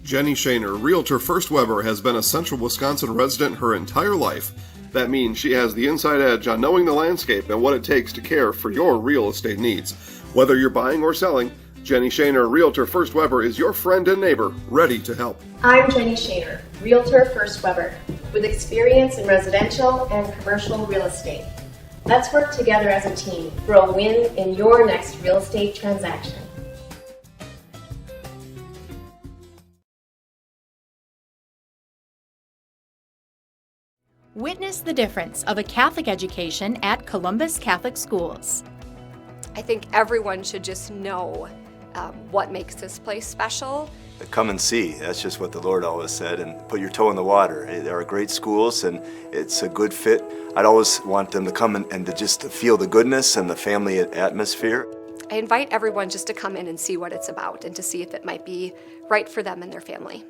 Jenny Shaner, Realtor First Weber, has been a Central Wisconsin resident her entire life. That means she has the inside edge on knowing the landscape and what it takes to care for your real estate needs. Whether you're buying or selling, Jenny Shaner, Realtor First Weber, is your friend and neighbor, ready to help. I'm Jenny Shaner, Realtor First Weber, with experience in residential and commercial real estate. Let's work together as a team for a win in your next real estate transaction. Witness the difference of a Catholic education at Columbus Catholic Schools. I think everyone should just know what makes this place special. Come and see. That's just what the Lord always said, and put your toe in the water. There are great schools, and it's a good fit. I'd always want them to come and to just feel the goodness and the family atmosphere. I invite everyone just to come in and see what it's about and to see if it might be right for them and their family.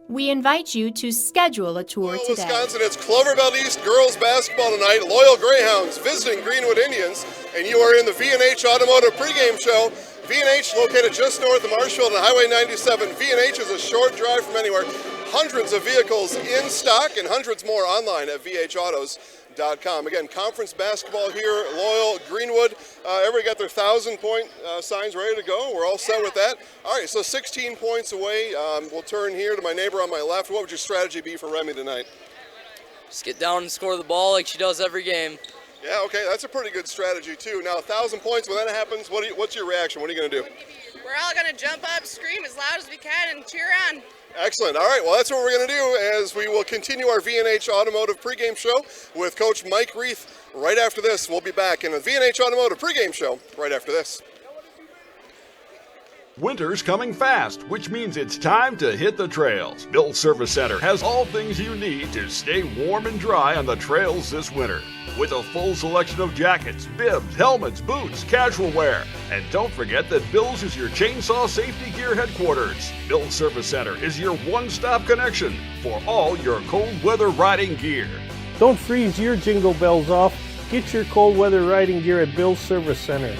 We invite you to schedule a tour Loyal, today. Wisconsin, it's Cloverbelt East girls basketball tonight. Loyal Greyhounds visiting Greenwood Indians, and you are in the V&H Automotive Pregame Show. V&H located just north of Marshfield on Highway 97. V&H is a short drive from anywhere. Hundreds of vehicles in stock and hundreds more online at vhautos.com. Again, conference basketball here, Loyal, Greenwood. Everybody got their 1,000-point signs ready to go. We're all set with that. All right, so 16 points away. We'll turn here to my neighbor on my left. What would your strategy be for Remy tonight? Just get down and score the ball like she does every game. Yeah, okay, that's a pretty good strategy, too. Now, 1,000 points, when that happens, what's your reaction? What are you going to do? We're all going to jump up, scream as loud as we can, and cheer on. Excellent. All right, well, that's what we're going to do as we will continue our V&H Automotive pregame show with Coach Mike Reith right after this. We'll be back in the V&H Automotive pregame show right after this. Winter's coming fast, which means it's time to hit the trails. Bill's Service Center has all things you need to stay warm and dry on the trails this winter. With a full selection of jackets, bibs, helmets, boots, casual wear. And don't forget that Bill's is your chainsaw safety gear headquarters. Bill's Service Center is your one-stop connection for all your cold weather riding gear. Don't freeze your jingle bells off. Get your cold weather riding gear at Bill's Service Center.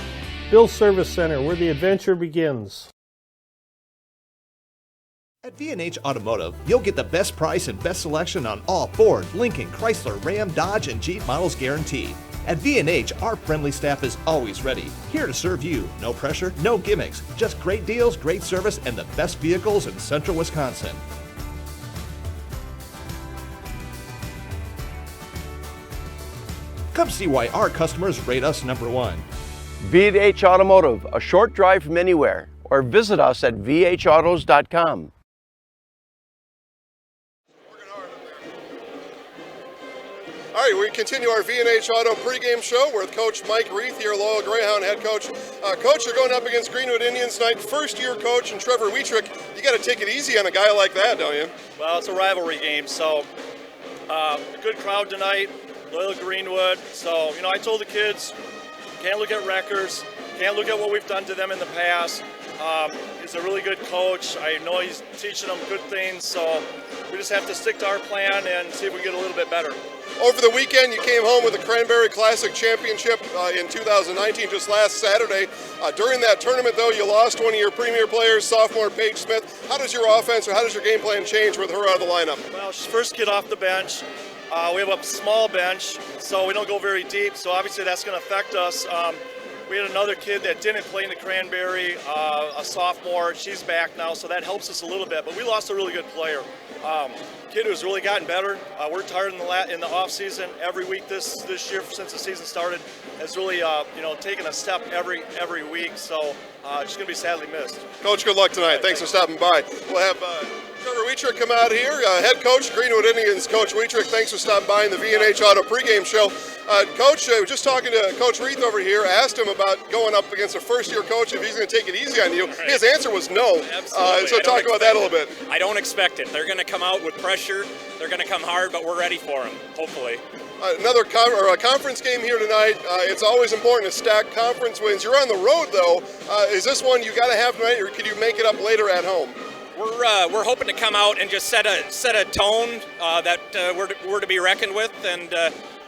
Bill's Service Center, where the adventure begins. At V&H Automotive, you'll get the best price and best selection on all Ford, Lincoln, Chrysler, Ram, Dodge, and Jeep models guaranteed. At V&H, our friendly staff is always ready, here to serve you. No pressure, no gimmicks, just great deals, great service, and the best vehicles in Central Wisconsin. Come see why our customers rate us #1. V&H Automotive, a short drive from anywhere, or visit us at vhautos.com. All right, we continue our V&H Auto pregame show with Coach Mike Reith, your Loyal Greyhound head coach. Coach, you're going up against Greenwood Indians tonight. First-year coach and Trevor Wietrich. You got to take it easy on a guy like that, don't you? Well, it's a rivalry game, so a good crowd tonight. Loyal Greenwood. So, I told the kids, can't look at records, can't look at what we've done to them in the past. He's a really good coach. I know he's teaching them good things, so we just have to stick to our plan and see if we get a little bit better. Over the weekend, you came home with the Cranberry Classic Championship in 2019, just last Saturday. During that tournament, though, you lost one of your premier players, sophomore Paige Smith. How does your offense or how does your game plan change with her out of the lineup? Well, she's first kid off the bench. We have a small bench, so we don't go very deep, so obviously that's going to affect us. We had another kid that didn't play in the Cranberry, a sophomore. She's back now, so that helps us a little bit. But we lost a really good player. Kid who's really gotten better. Worked hard in the off season. Every week this year since the season started has really taken a step every week. So she's going to be sadly missed. Coach, good luck tonight. Thanks for stopping by. We'll have Trevor Wietrich come out here, head coach, Greenwood Indians. Coach Wietrich, thanks for stopping by in the V&H Auto pregame show. Coach, just talking to Coach Reith over here, asked him about going up against a first-year coach, if he's going to take it easy on you. Right. His answer was no. So talk about that a little bit. I don't expect it. They're going to come out with pressure. They're going to come hard, but we're ready for them, hopefully. Another conference game here tonight. It's always important to stack conference wins. You're on the road, though. Is this one you got to have tonight, or could you make it up later at home? We're hoping to come out and just set a tone that we're to be reckoned with, and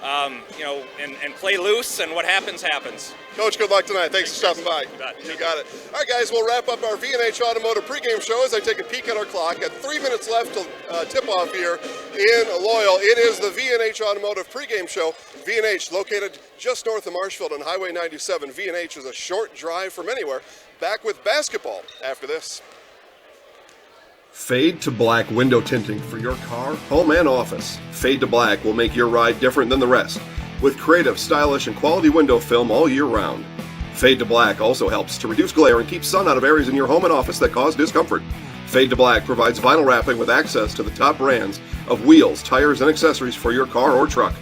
and play loose, and what happens, happens. Coach, good luck tonight. Thanks for stopping by. You got it. All right, guys, we'll wrap up our V&H Automotive pregame show as I take a peek at our clock. At 3 minutes left till tip-off here in Loyal. It is the V&H Automotive pregame show. V&H, located just north of Marshfield on Highway 97. V&H is a short drive from anywhere. Back with basketball after this. Fade to black window tinting for your car, home, and office. Fade to black will make your ride different than the rest, with creative, stylish, and quality window film all year round. Fade to black also helps to reduce glare and keep sun out of areas in your home and office that cause discomfort. Fade to black provides vinyl wrapping with access to the top brands of wheels, tires, and accessories for your car or truck.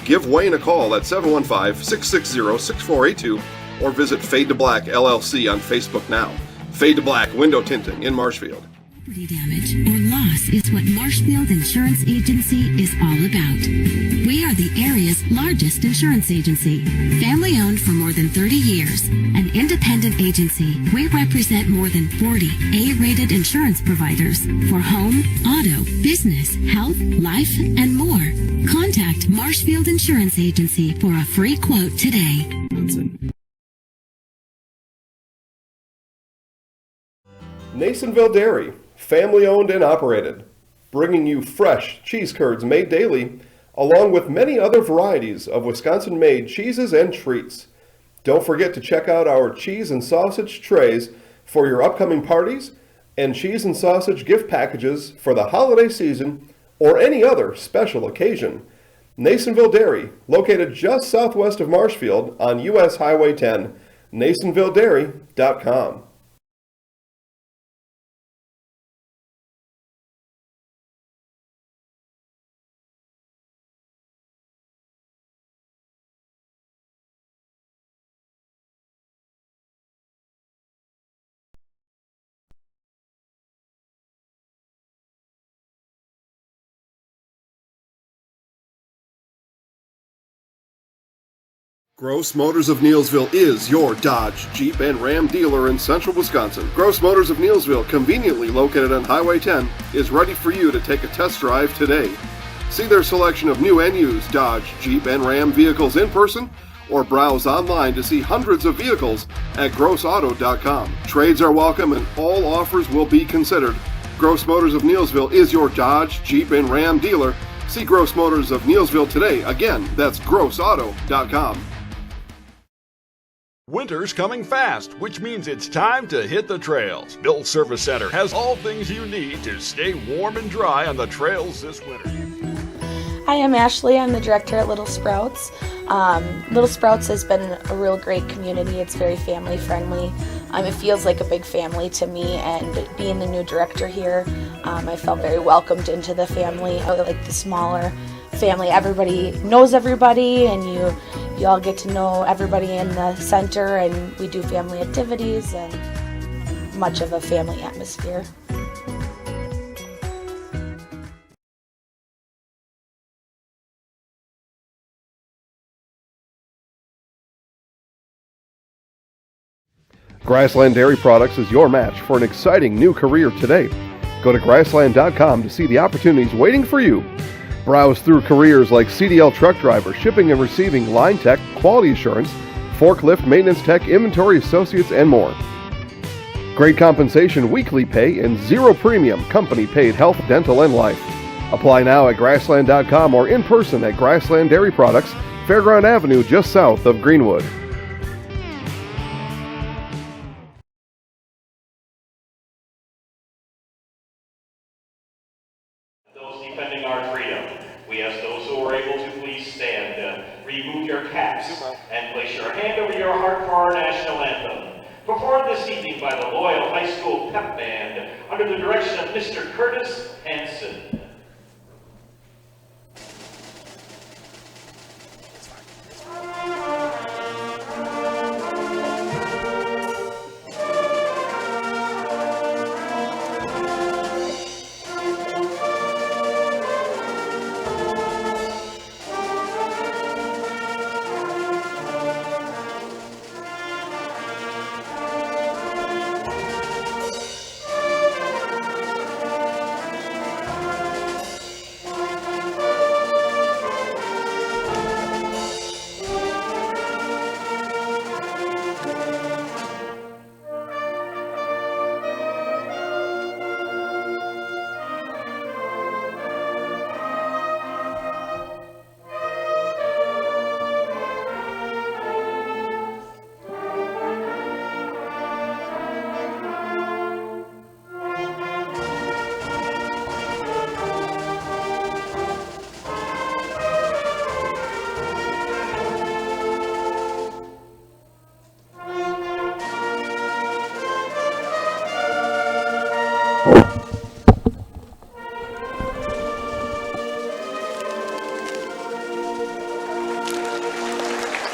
Give Wayne a call at 715-660-6482 or visit Fade to Black LLC on Facebook now. Fade to Black window tinting in Marshfield. Property damage or loss is what Marshfield Insurance Agency is all about. We are the area's largest insurance agency. Family owned for more than 30 years. An independent agency, we represent more than 40 A-rated insurance providers for home, auto, business, health, life, and more. Contact Marshfield Insurance Agency for a free quote today. Nasonville Dairy, family owned and operated, bringing you fresh cheese curds made daily, along with many other varieties of Wisconsin-made cheeses and treats. Don't forget to check out our cheese and sausage trays for your upcoming parties and cheese and sausage gift packages for the holiday season or any other special occasion. Nasonville Dairy, located just southwest of Marshfield on US Highway 10, NasonvilleDairy.com. Gross Motors of Neillsville is your Dodge, Jeep, and Ram dealer in central Wisconsin. Gross Motors of Neillsville, conveniently located on Highway 10, is ready for you to take a test drive today. See their selection of new and used Dodge, Jeep, and Ram vehicles in person, or browse online to see hundreds of vehicles at grossauto.com. Trades are welcome and all offers will be considered. Gross Motors of Neillsville is your Dodge, Jeep, and Ram dealer. See Gross Motors of Neillsville today. Again, that's grossauto.com. Winter's coming fast, which means it's time to hit the trails. Bill's Service Center has all things you need to stay warm and dry on the trails this winter. Hi, I'm Ashley. I'm the director at Little Sprouts. Little Sprouts has been a real great community. It's very family friendly. It feels like a big family to me, and being the new director here, I felt very welcomed into the family. I like the smaller family. Everybody knows everybody, and you all get to know everybody in the center, and we do family activities and much of a family atmosphere. Grassland Dairy Products is your match for an exciting new career today. Go to grassland.com to see the opportunities waiting for you. Browse through careers like CDL truck driver, shipping and receiving, line tech, quality assurance, forklift, maintenance tech, inventory associates, and more. Great compensation, weekly pay, and zero premium, company paid health, dental, and life. Apply now at grassland.com or in person at Grassland Dairy Products, Fairground Avenue, just south of Greenwood. Defending our freedom. We ask those who are able to please stand, remove your caps, and place your hand over your heart for our national anthem. Performed this evening by the Loyal High School Pep Band under the direction of Mr. Curtis Hansen.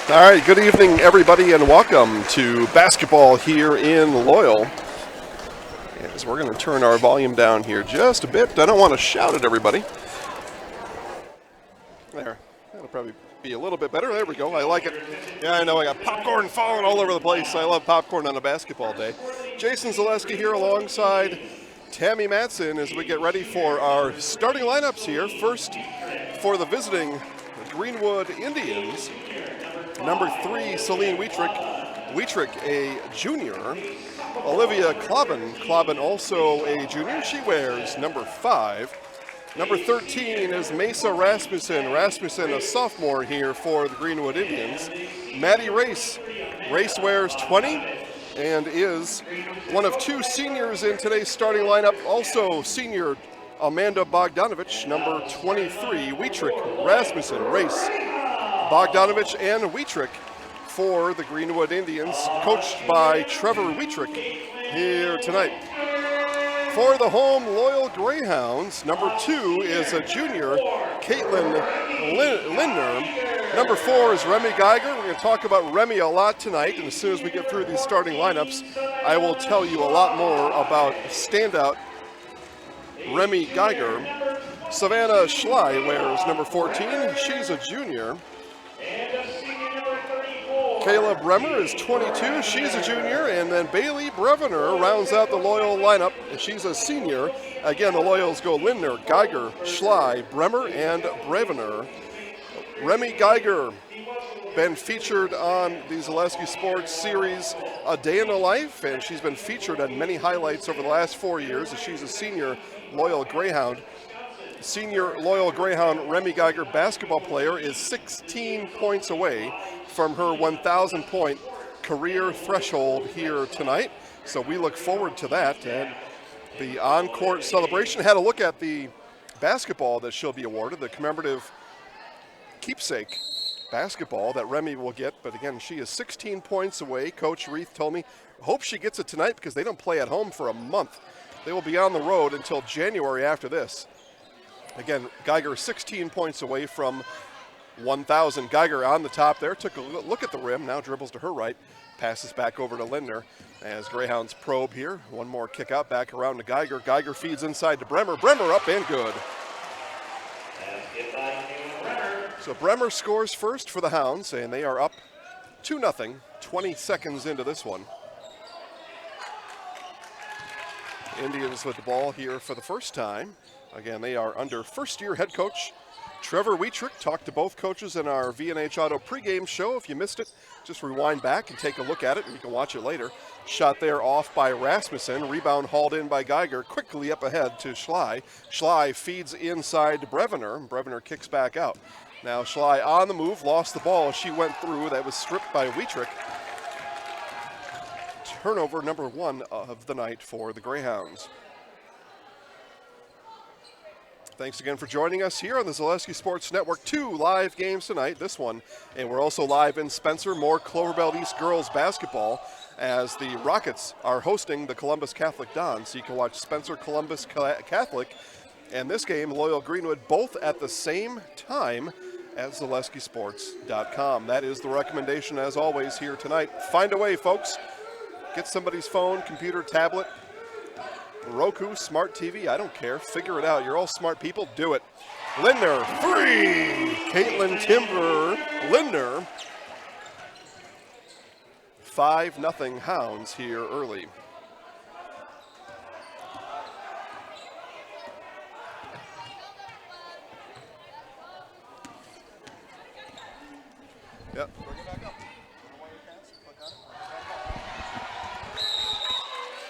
All right, good evening, everybody, and welcome to basketball here in Loyal. As we're going to turn our volume down here just a bit. I don't want to shout at everybody. There, that'll probably be a little bit better. There we go. I like it. Yeah, I know I got popcorn falling all over the place. I love popcorn on a basketball day. Jason Zaleski here alongside Tammy Matson as we get ready for our starting lineups here. First, for the visiting Greenwood Indians, number 3, Celine Wietrich, a junior. Olivia Cloven also a junior. She wears number 5. Number 13 is Mesa Rasmussen, a sophomore here for the Greenwood Indians. Maddie Race wears 20 and is one of 2 seniors in today's starting lineup. Also senior Amanda Bogdanovich, number 23, Wietrich, Rasmussen, Race, Bogdanovich, and Wietrich for the Greenwood Indians, coached by Trevor Wietrich here tonight. For the home Loyal Greyhounds, number 2 is a junior, Caitlin Lindner. Number 4 is Remy Geiger. We're going to talk about Remy a lot tonight, and as soon as we get through these starting lineups, I will tell you a lot more about standout Remy Geiger. Savannah Schley wears number 14. She's a junior. Kayla Bremer is 22. She's a junior. And then Bailey Brevener rounds out the Loyal lineup. She's a senior. Again, the Loyals go Lindner, Geiger, Schley, Bremer, and Brevener. Remy Geiger, been featured on the Zaleski Sports series A Day in the Life, and she's been featured on many highlights over the last 4 years as she's a senior Loyal Greyhound. Senior Loyal Greyhound Remy Geiger, basketball player, is 16 points away from her 1,000-point career threshold here tonight. So we look forward to that. And the on-court celebration had a look at the basketball that she'll be awarded, the commemorative keepsake basketball that Remy will get. But again, she is 16 points away. Coach Reith told me, hope she gets it tonight because they don't play at home for a month. They will be on the road until January after this. Again, Geiger 16 points away from 1,000. Geiger on the top there, took a look at the rim, now dribbles to her right, passes back over to Lindner as Greyhounds probe here. One more kick out, back around to Geiger. Geiger feeds inside to Bremer. Bremer up and good. So Bremer scores first for the Hounds, and they are up 2-0, 20 seconds into this one. Indians with the ball here for the first time. Again, they are under first-year head coach Trevor Wietrich. Talked to both coaches in our V&H Auto pregame show. If you missed it, just rewind back and take a look at it, and you can watch it later. Shot there off by Rasmussen. Rebound hauled in by Geiger. Quickly up ahead to Schley. Schley feeds inside to Brevener. Brevener kicks back out. Now Schley on the move, lost the ball. She went through. That was stripped by Wietrich. Turnover number 1 of the night for the Greyhounds. Thanks again for joining us here on the Zaleski Sports Network. 2 live games tonight, this one. And we're also live in Spencer, more Cloverbelt East girls basketball as the Rockets are hosting the Columbus Catholic Dons. So you can watch Spencer Columbus Catholic and this game, Loyal Greenwood, both at the same time at ZaleskiSports.com. That is the recommendation, as always, here tonight. Find a way, folks. Get somebody's phone, computer, tablet, Roku, smart TV, I don't care. Figure it out. You're all smart people. Do it. Lindner, free! Caitlin Timber, Lindner. 5-0 Hounds here early. Yep.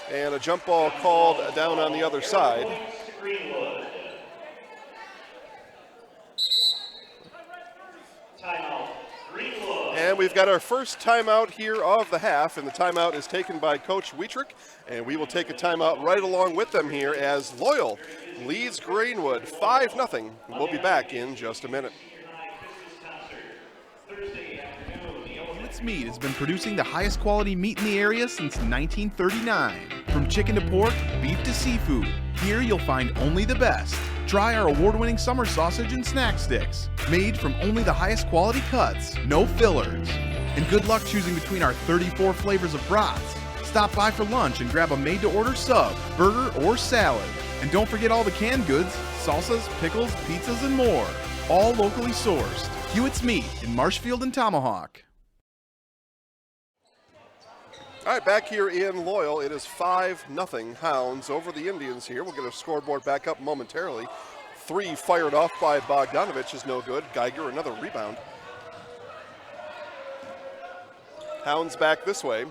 And a jump ball called down on the other side. And we've got our first timeout here of the half, and the timeout is taken by Coach Wietrich, and we will take a timeout right along with them here as Loyal leads Greenwood 5-0. We'll be back in just a minute. Hewitt's Meat has been producing the highest quality meat in the area since 1939. From chicken to pork, beef to seafood, here you'll find only the best. Try our award-winning summer sausage and snack sticks, made from only the highest quality cuts, no fillers. And good luck choosing between our 34 flavors of brats. Stop by for lunch and grab a made-to-order sub, burger, or salad. And don't forget all the canned goods, salsas, pickles, pizzas, and more. All locally sourced. Hewitt's Meat in Marshfield and Tomahawk. All right, back here in Loyal, it is 5-0 Hounds over the Indians here. We'll get a scoreboard back up momentarily. 3 fired off by Bogdanovich is no good. Geiger, another rebound. Hounds back this way.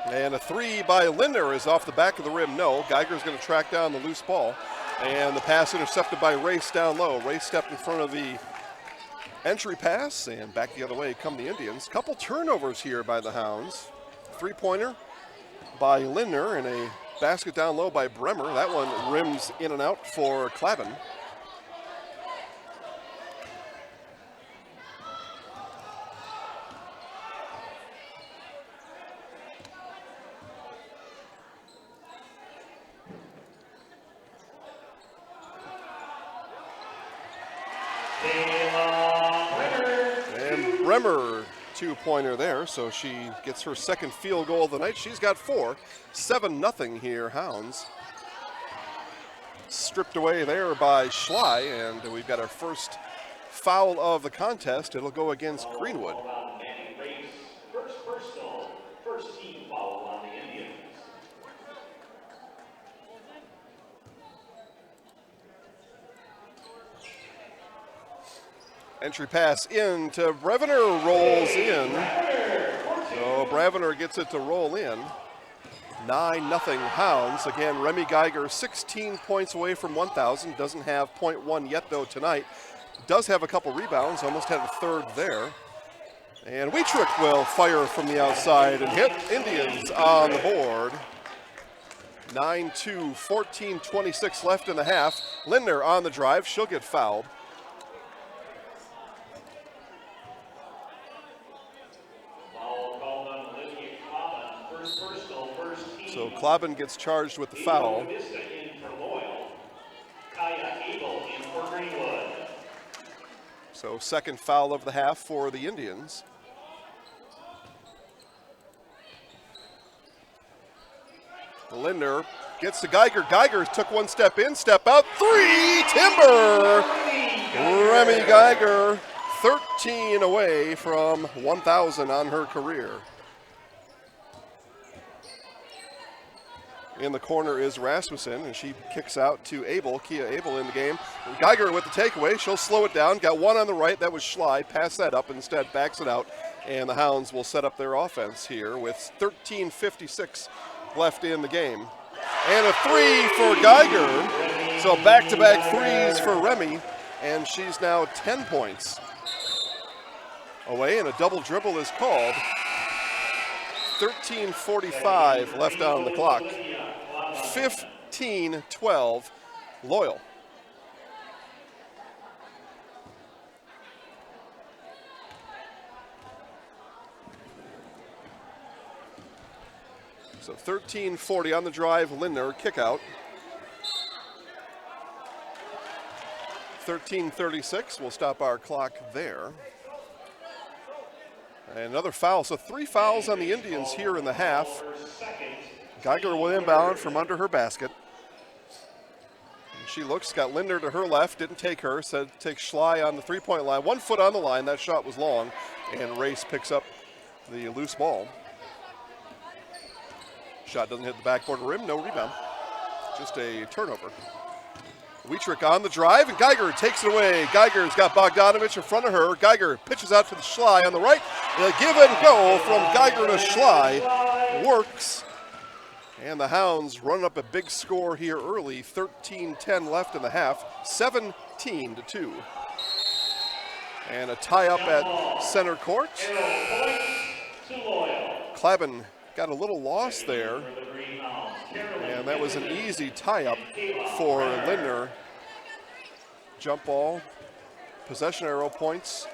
And a 3 by Lindner is off the back of the rim. No, Geiger's going to track down the loose ball. And the pass intercepted by Race down low. Race stepped in front of the entry pass, and back the other way come the Indians. Couple turnovers here by the Hounds. 3-pointer by Lindner and a basket down low by Bremer. That one rims in and out for Clavin. And Bremer, 2-pointer there, so she gets her second field goal of the night. She's got 4. 7-0 here, Hounds. Stripped away there by Schley, and we've got our first foul of the contest. It'll go against Greenwood. First team foul on the Indians. Entry pass into Brevener, rolls in. So Brevener gets it to roll in. 9-0 Hounds. Again, Remy Geiger 16 points away from 1,000. Doesn't have .1 yet though tonight. Does have a couple rebounds, almost had a third there. And Wietrich will fire from the outside and hit. Indians on the board. 9-2, 14:26 left in the half. Lindner on the drive, she'll get fouled. So Cloverbelt gets charged with the foul. So second foul of the half for the Indians. Lindner gets to Geiger. Geiger took one step in, step out, 3, timber! Remy Geiger, 13 away from 1,000 on her career. In the corner is Rasmussen, and she kicks out to Abel, Kia Abel in the game. Geiger with the takeaway, she'll slow it down. Got one on the right, that was Schley. Pass that up, instead backs it out. And the Hounds will set up their offense here with 13:56 left in the game. And a 3 for Geiger. So back-to-back threes for Remy, and she's now 10 points away, and a double dribble is called. 13:45 left on the clock. 15-12 Loyal. So 13:40 on the drive, Lindner, kick out. 13:36, we'll stop our clock there. And another foul, so 3 fouls on the Indians here in the half. Geiger will inbound from under her basket. And she looks, got Lindner to her left, didn't take her, said take Schley on the 3-point line. 1 foot on the line, that shot was long, and Race picks up the loose ball. Shot doesn't hit the backboard rim, no rebound. Just a turnover. Wietrich on the drive, and Geiger takes it away. Geiger's got Bogdanovich in front of her. Geiger pitches out to the Schley on the right. A give and go from Geiger to Schley. Works. And the Hounds run up a big score here early. 13:10 left in the half. 17-2. And a tie up at center court. Clavin got a little lost there. And that was an easy tie-up for Lindner. Jump ball, possession arrow points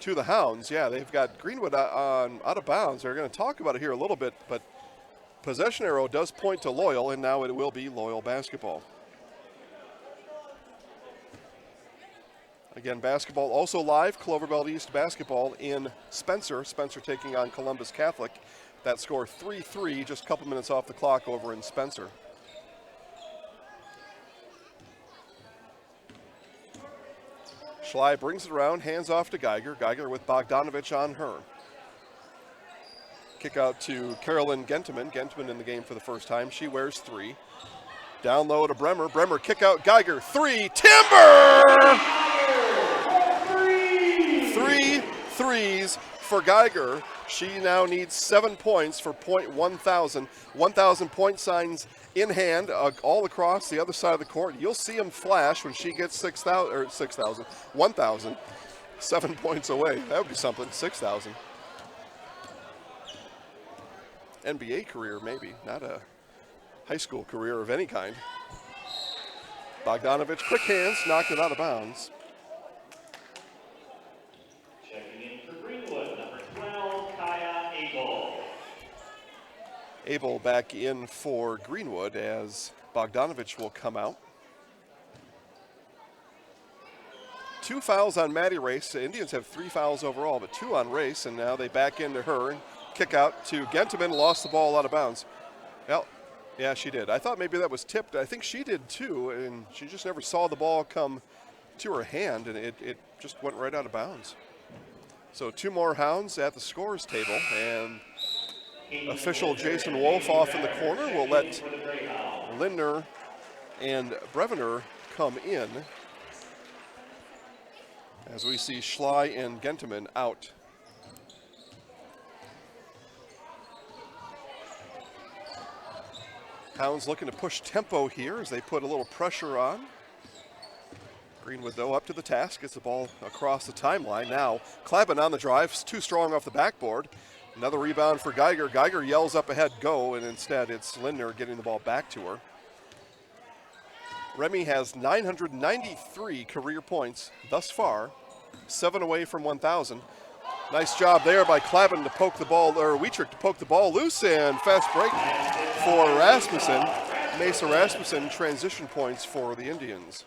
to the Hounds. Yeah, they've got Greenwood out of bounds. They're going to talk about it here a little bit, but possession arrow does point to Loyal, and now it will be Loyal basketball. Again, basketball also live. Cloverbelt East basketball in Spencer. Spencer taking on Columbus Catholic. That score 3-3, just a couple minutes off the clock over in Spencer. Schley brings it around, hands off to Geiger. Geiger with Bogdanovich on her. Kick out to Carolyn Genteman. Genteman in the game for the first time. She wears 3. Down low to Bremer. Bremer kick out. Geiger 3. Timber! 3 threes for Geiger. She now needs 7 points for point 1,000. 1,000 point signs in hand all across the other side of the court. You'll see them flash when she gets 1,000. 7 points away. That would be something. 6,000. NBA career, maybe, not a high school career of any kind. Bogdanovich, quick hands, knocked it out of bounds. Checking in for Greenwood, number 12, Kaya Abel. Abel back in for Greenwood as Bogdanovich will come out. 2 fouls on Maddie Race. The Indians have 3 fouls overall, but 2 on Race, and now they back into her. Kick out to Genteman, lost the ball out of bounds. Well, yeah, she did. I thought maybe that was tipped. I think she did too, and she just never saw the ball come to her hand, and it just went right out of bounds. So 2 more Hounds at the scores table, and official Jason Wolf off in the corner will let Lindner and Brevener come in as we see Schley and Genteman out. Hounds looking to push tempo here as they put a little pressure on. Greenwood, though, up to the task, gets the ball across the timeline. Now, Klaben on the drive, too strong off the backboard. Another rebound for Geiger. Geiger yells up ahead, go, and instead it's Lindner getting the ball back to her. Remy has 993 career points thus far, 7 away from 1,000. Nice job there by Klaben to poke the ball, or Wietrich to poke the ball loose, and fast break for Rasmussen. Mesa Rasmussen, transition points for the Indians.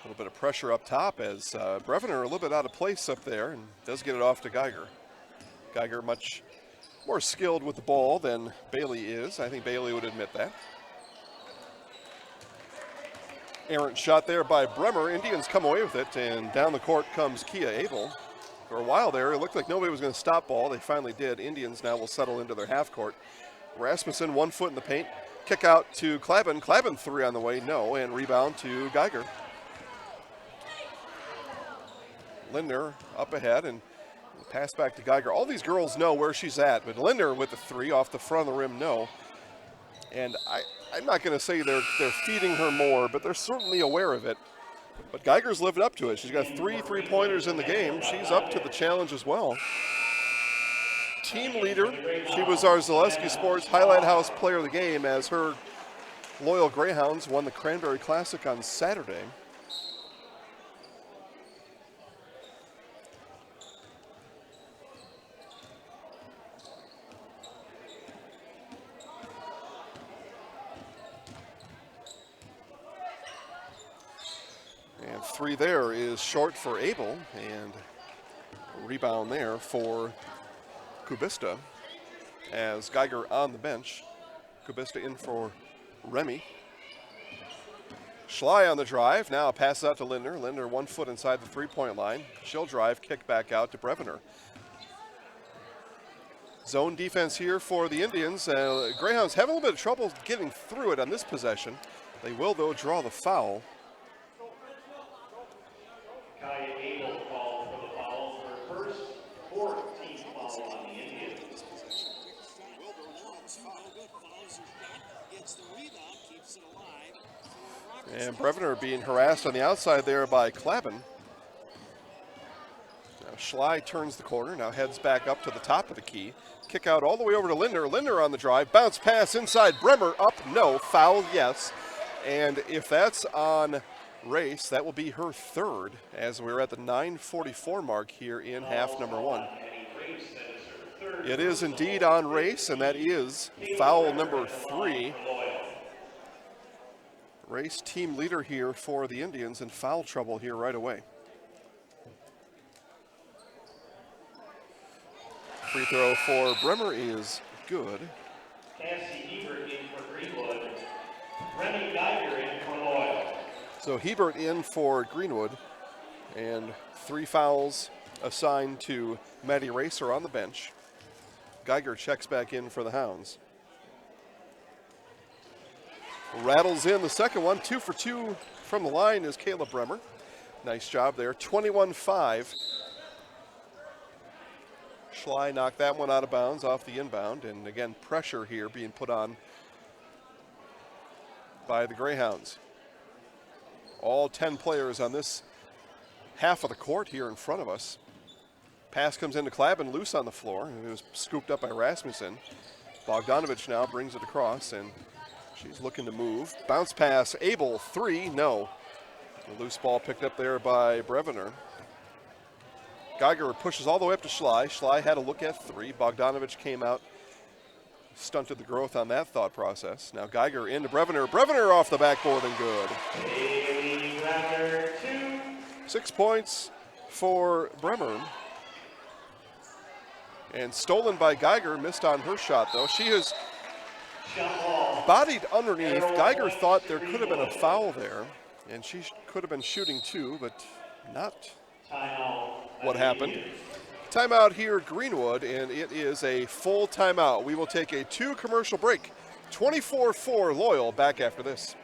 A little bit of pressure up top as Brevener a little bit out of place up there and does get it off to Geiger. Geiger much more skilled with the ball than Bailey is. I think Bailey would admit that. Errant shot there by Bremer. Indians come away with it, and down the court comes Kia Abel. For a while there, it looked like nobody was going to stop ball. They finally did. Indians now will settle into their half court. Rasmussen, 1 foot in the paint. Kick out to Klaben. Klaben 3 on the way, no, and rebound to Geiger. Lindner up ahead and pass back to Geiger. All these girls know where she's at, but Lindner with the 3 off the front of the rim, no. And I'm not going to say they're feeding her more, but they're certainly aware of it. But Geiger's lived up to it. She's got 3 3-pointers in the game. She's up to the challenge as well. Team leader. She was our Zaleski Sports Highlight House Player of the Game as her Loyal Greyhounds won the Cranberry Classic on Saturday. And 3 there is short for Abel, and a rebound there for Kubista as Geiger on the bench. Kubista in for Remy. Schley on the drive, now passes out to Lindner. Lindner 1 foot inside the 3-point line. She'll drive, kick back out to Brevener. Zone defense here for the Indians. Greyhounds having a little bit of trouble getting through it on this possession. They will, though, draw the foul. Kaya Abel called for the foul, her first 4th team foul on the Indians. And Brevener being harassed on the outside there by Klaben. Now Schley turns the corner, now heads back up to the top of the key. Kick out all the way over to Lindner. Lindner on the drive, bounce pass inside. Bremer up, no. Foul, yes. And if that's on Race, that will be her 3rd as we're at the 9:44 mark here in half number 1. It is indeed on race, and that is foul number 3. Race team leader here for the Indians in foul trouble here right away. Free throw for Bremer is good. Cassie Hebert in for Greenwood. Remy Geiger in for Loyal. So Hebert in for Greenwood, and 3 fouls assigned to Maddie Racer on the bench. Geiger checks back in for the Hounds. Rattles in the second one. 2 for 2 from the line is Caleb Bremer. Nice job there. 21-5. Schley knocked that one out of bounds off the inbound, and again, pressure here being put on by the Greyhounds. All 10 players on this half of the court here in front of us. Pass comes into Klaben, loose on the floor. It was scooped up by Rasmussen. Bogdanovich now brings it across, and she's looking to move. Bounce pass, Abel, 3, no. The loose ball picked up there by Brevener. Geiger pushes all the way up to Schley. Schley had a look at 3. Bogdanovich came out, stunted the growth on that thought process. Now Geiger into Brevener. Brevener off the backboard and good. 6 points for Bremer. And stolen by Geiger, missed on her shot though. She has bodied underneath. Geiger thought there could have been a foul there, and she could have been shooting too, but not what happened. Timeout here at Greenwood, and it is a full timeout. We will take a 2 commercial break. 24-4 Loyal, back after this.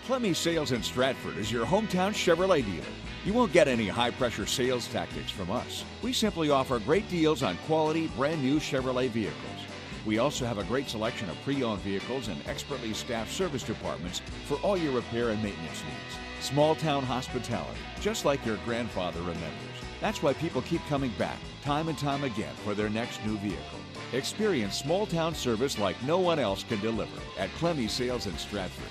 Clemmy Sales in Stratford is your hometown Chevrolet dealer. You won't get any high-pressure sales tactics from us. We simply offer great deals on quality, brand-new Chevrolet vehicles. We also have a great selection of pre-owned vehicles and expertly staffed service departments for all your repair and maintenance needs. Small-town hospitality, just like your grandfather remembers. That's why people keep coming back, time and time again, for their next new vehicle. Experience small-town service like no one else can deliver at Clemmy Sales in Stratford.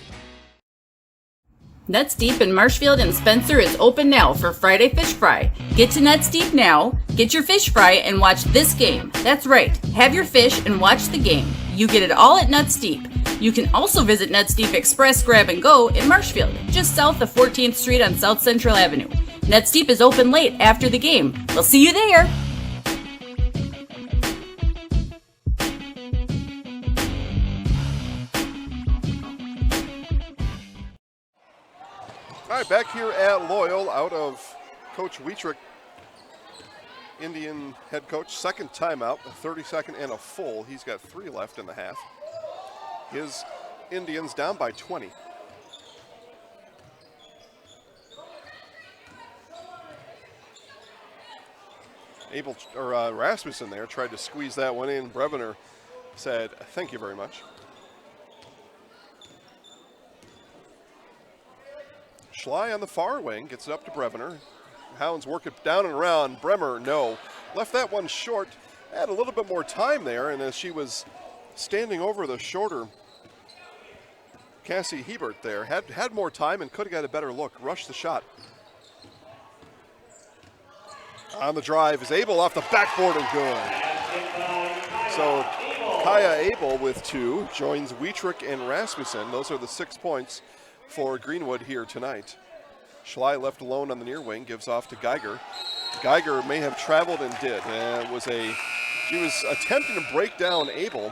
Nuts Deep in Marshfield and Spencer is open now for Friday Fish Fry. Get to Nuts Deep now, get your fish fry, and watch this game. That's right, have your fish and watch the game. You get it all at Nuts Deep. You can also visit Nuts Deep Express Grab and Go in Marshfield, just south of 14th Street on South Central Avenue. Nuts Deep is open late after the game. We'll see you there. All right, back here at Loyal, out of Coach Wietrich, Indian head coach, second timeout, a 30-second and a full. He's got 3 left in the half. His Indians down by 20. Rasmussen there tried to squeeze that one in. Brevener said, "Thank you very much." Schley on the far wing, gets it up to Brevener. Hounds work it down and around. Bremer, no. Left that one short. Had a little bit more time there, and as she was standing over the shorter Cassie Hebert there, had more time and could have got a better look. Rushed the shot. On the drive is Abel off the backboard and good. So Kaya Abel with 2 joins Wietrich and Rasmussen. Those are the 6 points for Greenwood here tonight. Schley left alone on the near wing, gives off to Geiger. Geiger may have traveled and did. She was attempting to break down Abel.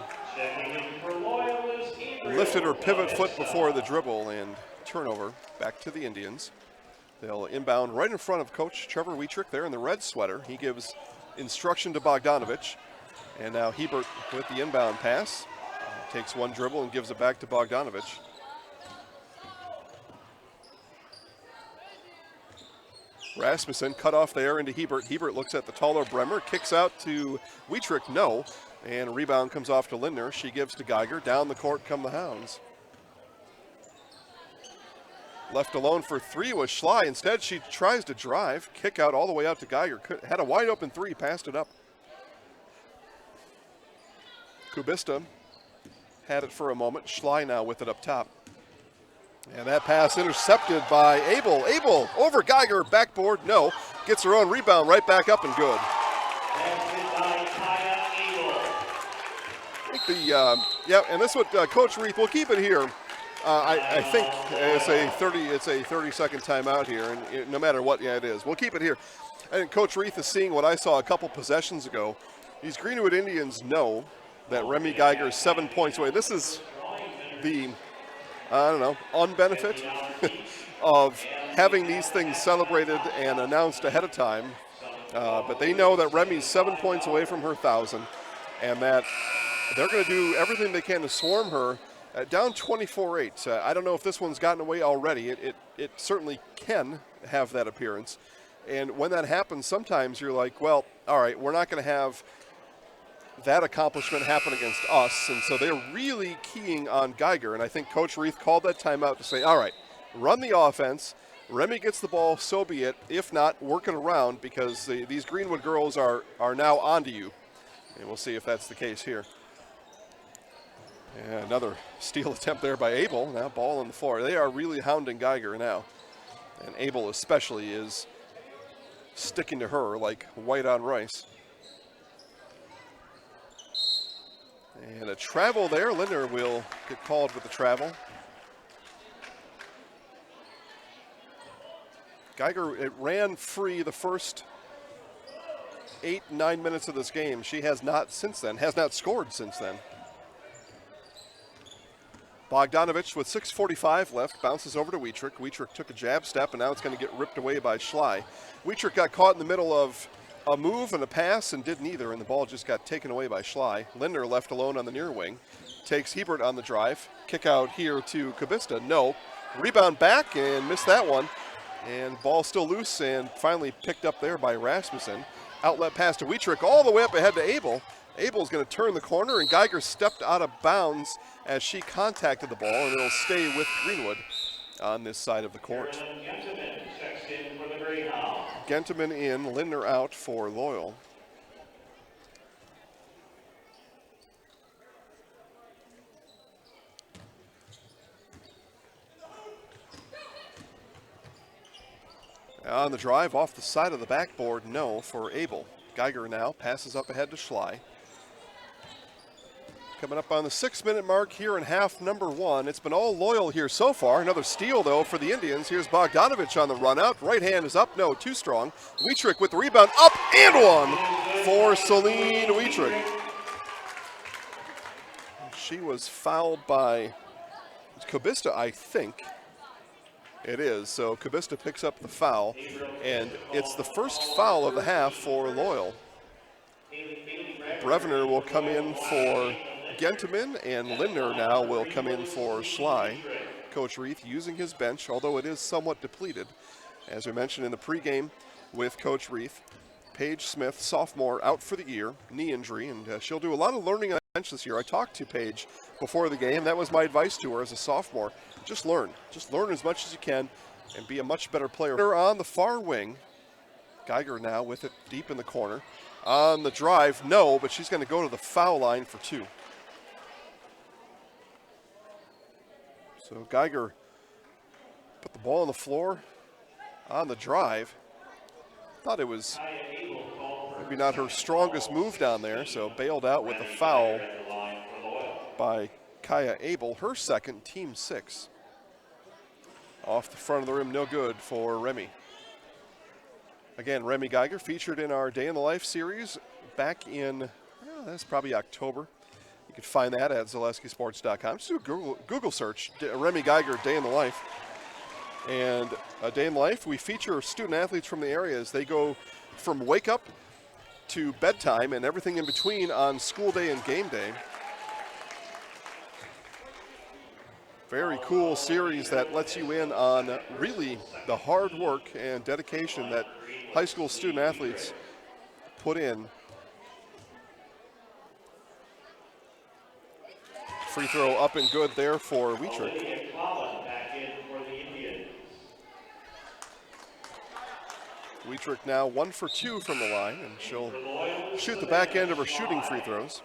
Lifted her pivot foot before the dribble, and turnover back to the Indians. They'll inbound right in front of Coach Trevor Wietrich there in the red sweater. He gives instruction to Bogdanovich. And now Hebert with the inbound pass. Takes one dribble and gives it back to Bogdanovich. Rasmussen cut off there into Hebert. Hebert looks at the taller Bremer, kicks out to Wietrich, no. And a rebound comes off to Lindner. She gives to Geiger. Down the court come the Hounds. Left alone for 3 was Schley. Instead, she tries to drive. Kick out all the way out to Geiger. Had a wide open 3, passed it up. Kubista had it for a moment. Schley now with it up top. And that pass intercepted by Abel. Abel over Geiger, backboard, no. Gets her own rebound right back up and good. I think and this is what Coach Reith, we'll keep it here. I think it's a 30-second timeout here, and no matter what, it is. We'll keep it here. I think Coach Reith is seeing what I saw a couple possessions ago. These Greenwood Indians know that Remy Geiger is 7 points away. This is the, unbenefit of having these things celebrated and announced ahead of time. But they know that Remy's 7 points away from her 1,000, and that they're going to do everything they can to swarm her. Down 24-8. I don't know if this one's gotten away already. It certainly can have that appearance. And when that happens, sometimes you're like, well, all right, we're not going to have that accomplishment happen against us. And so they're really keying on Geiger. And I think Coach Reith called that timeout to say, all right, run the offense. Remy gets the ball, so be it. If not, work it around, because these Greenwood girls are now onto you. And we'll see if that's the case here. And another steal attempt there by Abel. Now ball on the floor. They are really hounding Geiger now. And Abel especially is sticking to her like white on rice. And a travel there. Lindner will get called with the travel. Geiger, it ran free the first 8-9 minutes of this game. She has not scored since then. Bogdanovich with 6:45 left, bounces over to Wietrich. Wietrich took a jab step, and now it's going to get ripped away by Schley. Wietrich got caught in the middle of a move and a pass and did neither, and the ball just got taken away by Schley. Lindner left alone on the near wing. Takes Hebert on the drive. Kick out here to Kabista. No. Rebound back and missed that one. And ball still loose and finally picked up there by Rasmussen. Outlet pass to Wietrich all the way up ahead to Abel. Abel's going to turn the corner, and Geiger stepped out of bounds as she contacted the ball, and it'll stay with Greenwood on this side of the court. Gentleman in, Lindner out for Loyal. On the drive, off the side of the backboard, no for Abel. Geiger now passes up ahead to Schley. Coming up on the 6-minute mark here in half number one. It's been all Loyal here so far. Another steal, though, for the Indians. Here's Bogdanovich on the run out. Right hand is up. No, too strong. Wietrich with the rebound. Up and one for Celine Wietrich. She was fouled by Kabista, I think. It is. So Kabista picks up the foul, and it's the first foul of the half for Loyal. Brevner will come in for Gentleman, and Lindner now will come in for Schley. Coach Reith using his bench, although it is somewhat depleted. As we mentioned in the pregame with Coach Reith, Paige Smith, sophomore, out for the year, knee injury, and she'll do a lot of learning on the bench this year. I talked to Paige before the game. That was my advice to her as a sophomore. Just learn. Just learn as much as you can and be a much better player. On the far wing, Geiger now with it deep in the corner. On the drive, no, but she's going to go to the foul line for two. So Geiger put the ball on the floor on the drive. Thought it was maybe not her strongest move down there, so bailed out with a foul by Kaya Abel, her second, team 6. Off the front of the rim, no good for Remy. Again, Remy Geiger featured in our Day in the Life series back in, that's probably October. You can find that at ZaleskiSports.com. Just do a Google search, Remy Geiger, Day in the Life. And a Day in the Life, we feature student athletes from the area as they go from wake up to bedtime and everything in between on school day and game day. Very cool series that lets you in on really the hard work and dedication that high school student athletes put in. Free throw up and good there for Wietrich. Wietrich now 1 for 2 from the line, and she'll shoot the back end of her shooting free throws.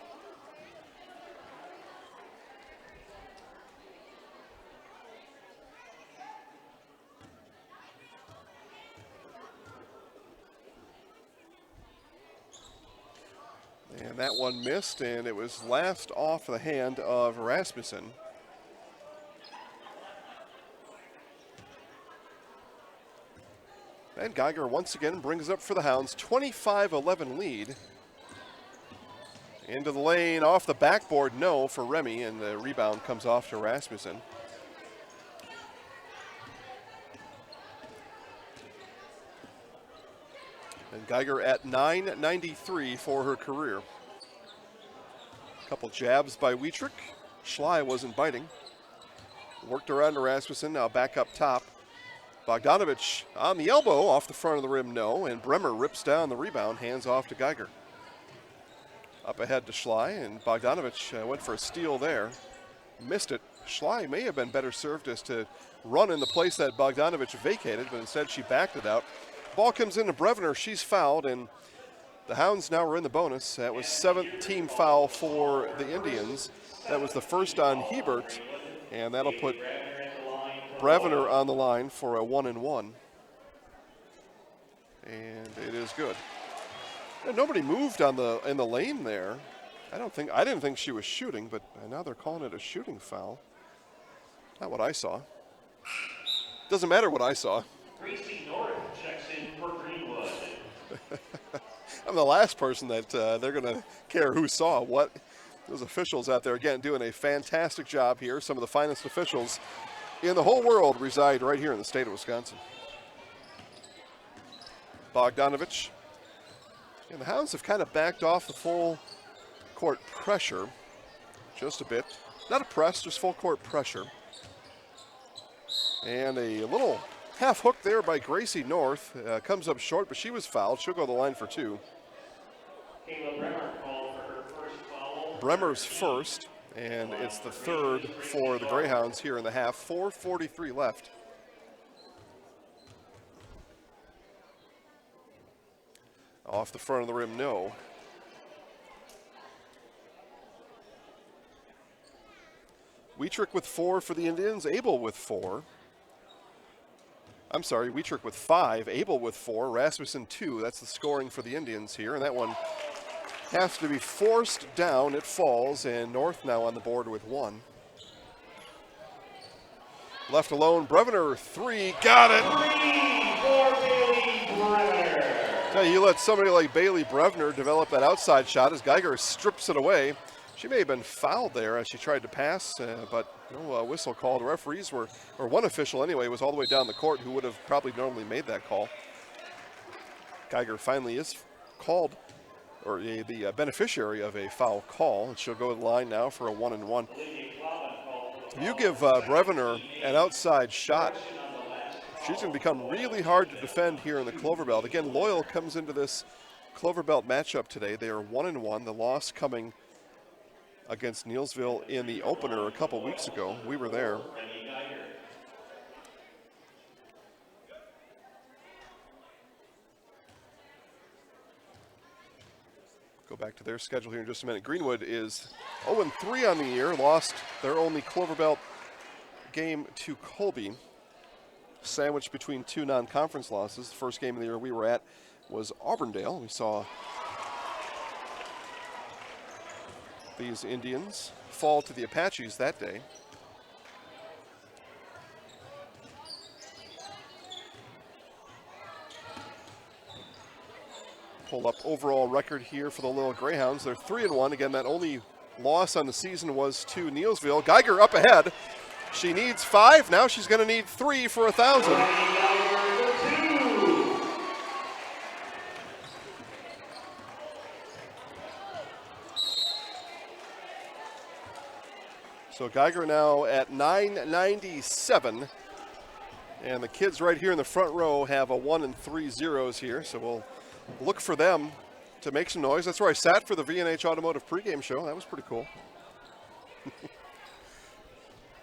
And that one missed, and it was last off the hand of Rasmussen. And Geiger once again brings up for the Hounds, 25-11 lead. Into the lane, off the backboard, no for Remy, and the rebound comes off to Rasmussen. And Geiger at .993 for her career. A couple jabs by Wietrich. Schley wasn't biting. Worked around to Rasmussen, now back up top. Bogdanovich on the elbow, off the front of the rim, no. And Bremer rips down the rebound, hands off to Geiger. Up ahead to Schley, and Bogdanovich went for a steal there. Missed it. Schley may have been better served as to run in the place that Bogdanovich vacated, but instead she backed it out. Ball comes into Brevner, she's fouled, and the Hounds now are in the bonus. That was 7th team foul for the Indians. That was the first on Hebert, and that'll put Brevner on the line for a 1-and-1. And it is good. And nobody moved on in the lane there. I didn't think she was shooting, but now they're calling it a shooting foul. Not what I saw. Doesn't matter what I saw. Gracie North checks in for Greenwood. I'm the last person that they're going to care who saw what. Those officials out there, again, doing a fantastic job here. Some of the finest officials in the whole world reside right here in the state of Wisconsin. Bogdanovich. And the Hounds have kind of backed off the full court pressure just a bit. Not a press, just full court pressure. And a little half hook there by Gracie North. Comes up short, but she was fouled. She'll go to the line for 2. Bremer's first, and it's the third for the Greyhounds here in the half. 4:43 left. Off the front of the rim, no. Wietrich with 4 for the Indians, Abel with 4. I'm sorry, Wietrich with 5, Abel with 4, Rasmussen 2. That's the scoring for the Indians here, and that one has to be forced down. It falls, and North now on the board with 1. Left alone, Brevner 3, got it! 3 for Bailey Brevner. Now you let somebody like Bailey Brevner develop that outside shot as Geiger strips it away. She may have been fouled there as she tried to pass, but no whistle called. Referees were, or one official anyway, was all the way down the court who would have probably normally made that call. Geiger finally is called, or the beneficiary of a foul call, and she'll go to the line now for a 1-and-1. You give Brevner an outside shot, she's going to become really hard to defend here in the Cloverbelt. Again, Loyal comes into this Cloverbelt matchup today. They are 1-and-1. The loss coming against Neillsville in the opener a couple weeks ago. We were there. Go back to their schedule here in just a minute. Greenwood is 0-3 on the year, lost their only Cloverbelt game to Colby, sandwiched between 2 non-conference losses. The first game of the year we were at was Auburndale. We saw these Indians fall to the Apaches that day. Pull up overall record here for the Loyal Greyhounds. They're 3-1. Again, that only loss on the season was to Neillsville. Geiger up ahead. She needs 5. Now she's going to need 3 for 1,000. So Geiger now at 997. And the kids right here in the front row have a 1 and 3 zeros here. So we'll look for them to make some noise. That's where I sat for the V&H Automotive pregame show. That was pretty cool.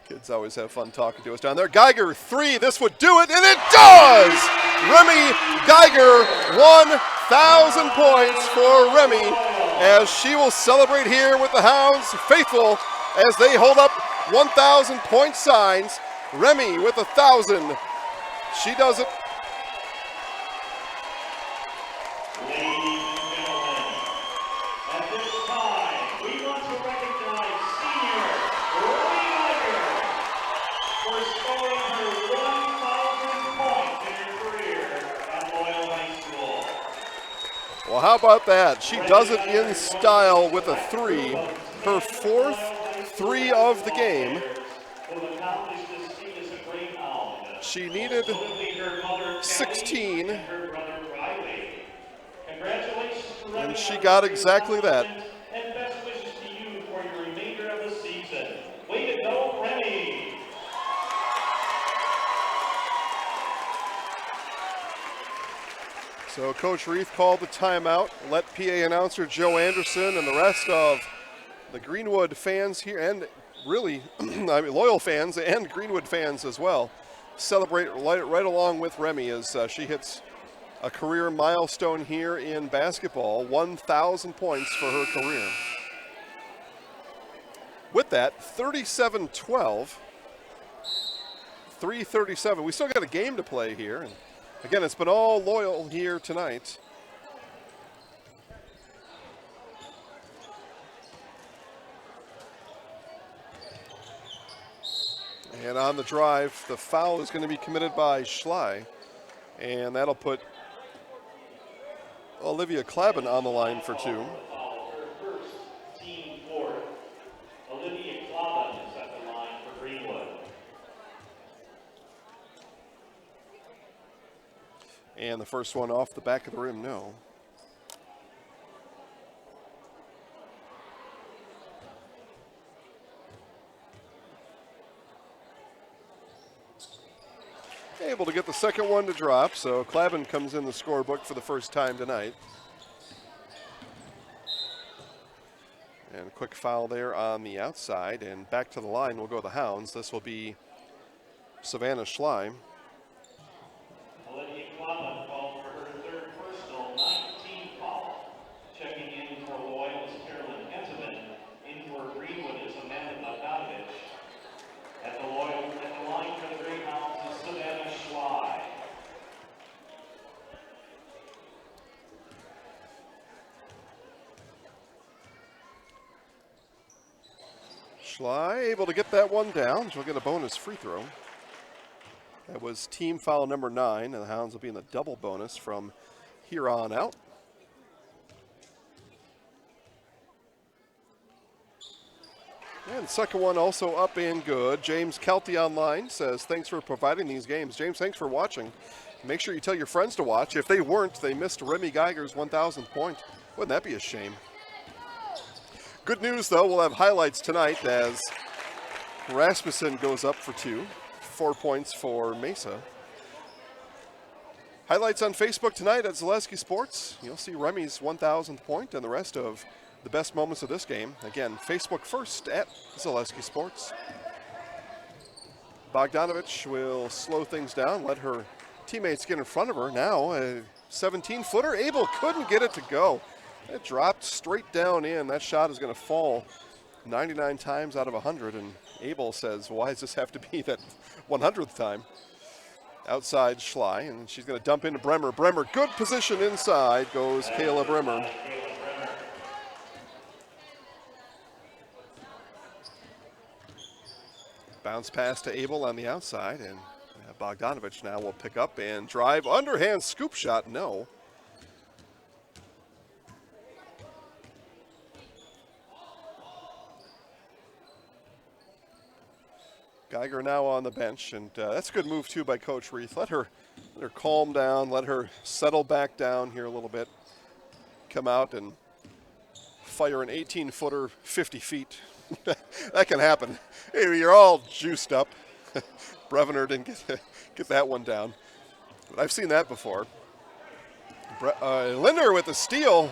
Kids always have fun talking to us down there. Geiger 3, this would do it, and it does! Remy Geiger, 1,000 points for Remy as she will celebrate here with the Hounds faithful as they hold up 1,000 point signs. Remy with 1,000. She does it. Ladies and gentlemen, at this how about that? She does it in style with a 3. Her 4th 3 of the game. She needed 16, and she got exactly that. And best wishes to you for your remainder of the season. Way to go, Remy! So Coach Reith called the timeout, let PA announcer Joe Anderson and the rest of the Greenwood fans here, and really, Loyal fans and Greenwood fans as well, celebrate right along with Remy as she hits a career milestone here in basketball, 1,000 points for her career. With that, 37-12, 3:37. We still got a game to play here. And again, it's been all Loyal here tonight. And on the drive, the foul is going to be committed by Schley. And that'll put Olivia Klaben on the line for 2. Team fourth. Olivia Klaben is at the line for Greenwood. And the first one off the back of the rim, no. Able to get the second one to drop, so Klaben comes in the scorebook for the first time tonight. And a quick foul there on the outside, and back to the line will go the Hounds. This will be Savannah Schley. Olivia Klaben called for her third personal 19 foul. Checking in for Loyal is Carolyn Henteman. In for Greenwood is Amanda Bogdanovich. At the line for the Greyhounds is Savannah Schley. Schley able to get that one down. She'll get a bonus free throw. That was team foul number 9, and the Hounds will be in the double bonus from here on out. And the second one also up and good. James Kelty online says, thanks for providing these games. James, thanks for watching. Make sure you tell your friends to watch. If they weren't, they missed Remy Geiger's 1,000th point. Wouldn't that be a shame? Good news, though, we'll have highlights tonight as Rasmussen goes up for 2. 4 points for Mesa. Highlights on Facebook tonight at Zaleski Sports. You'll see Remy's 1,000th point and the rest of the best moments of this game. Again, Facebook first at Zaleski Sports. Bogdanovich will slow things down, let her teammates get in front of her. Now a 17-footer. Abel couldn't get it to go. It dropped straight down in. That shot is going to fall 99 times out of 100. And Abel says, why does this have to be that 100th time? Outside Schley, and she's going to dump into Bremer. Bremer, good position inside, goes Kayla Bremer. Bounce pass to Abel on the outside, and Bogdanovich now will pick up and drive. Underhand scoop shot, no. Geiger now on the bench, and that's a good move too by Coach Reith. Let her calm down, let her settle back down here a little bit. Come out and fire an 18-footer 50 feet. That can happen. Hey, you're all juiced up. Brevener didn't get that one down, but I've seen that before. Linder with a steal.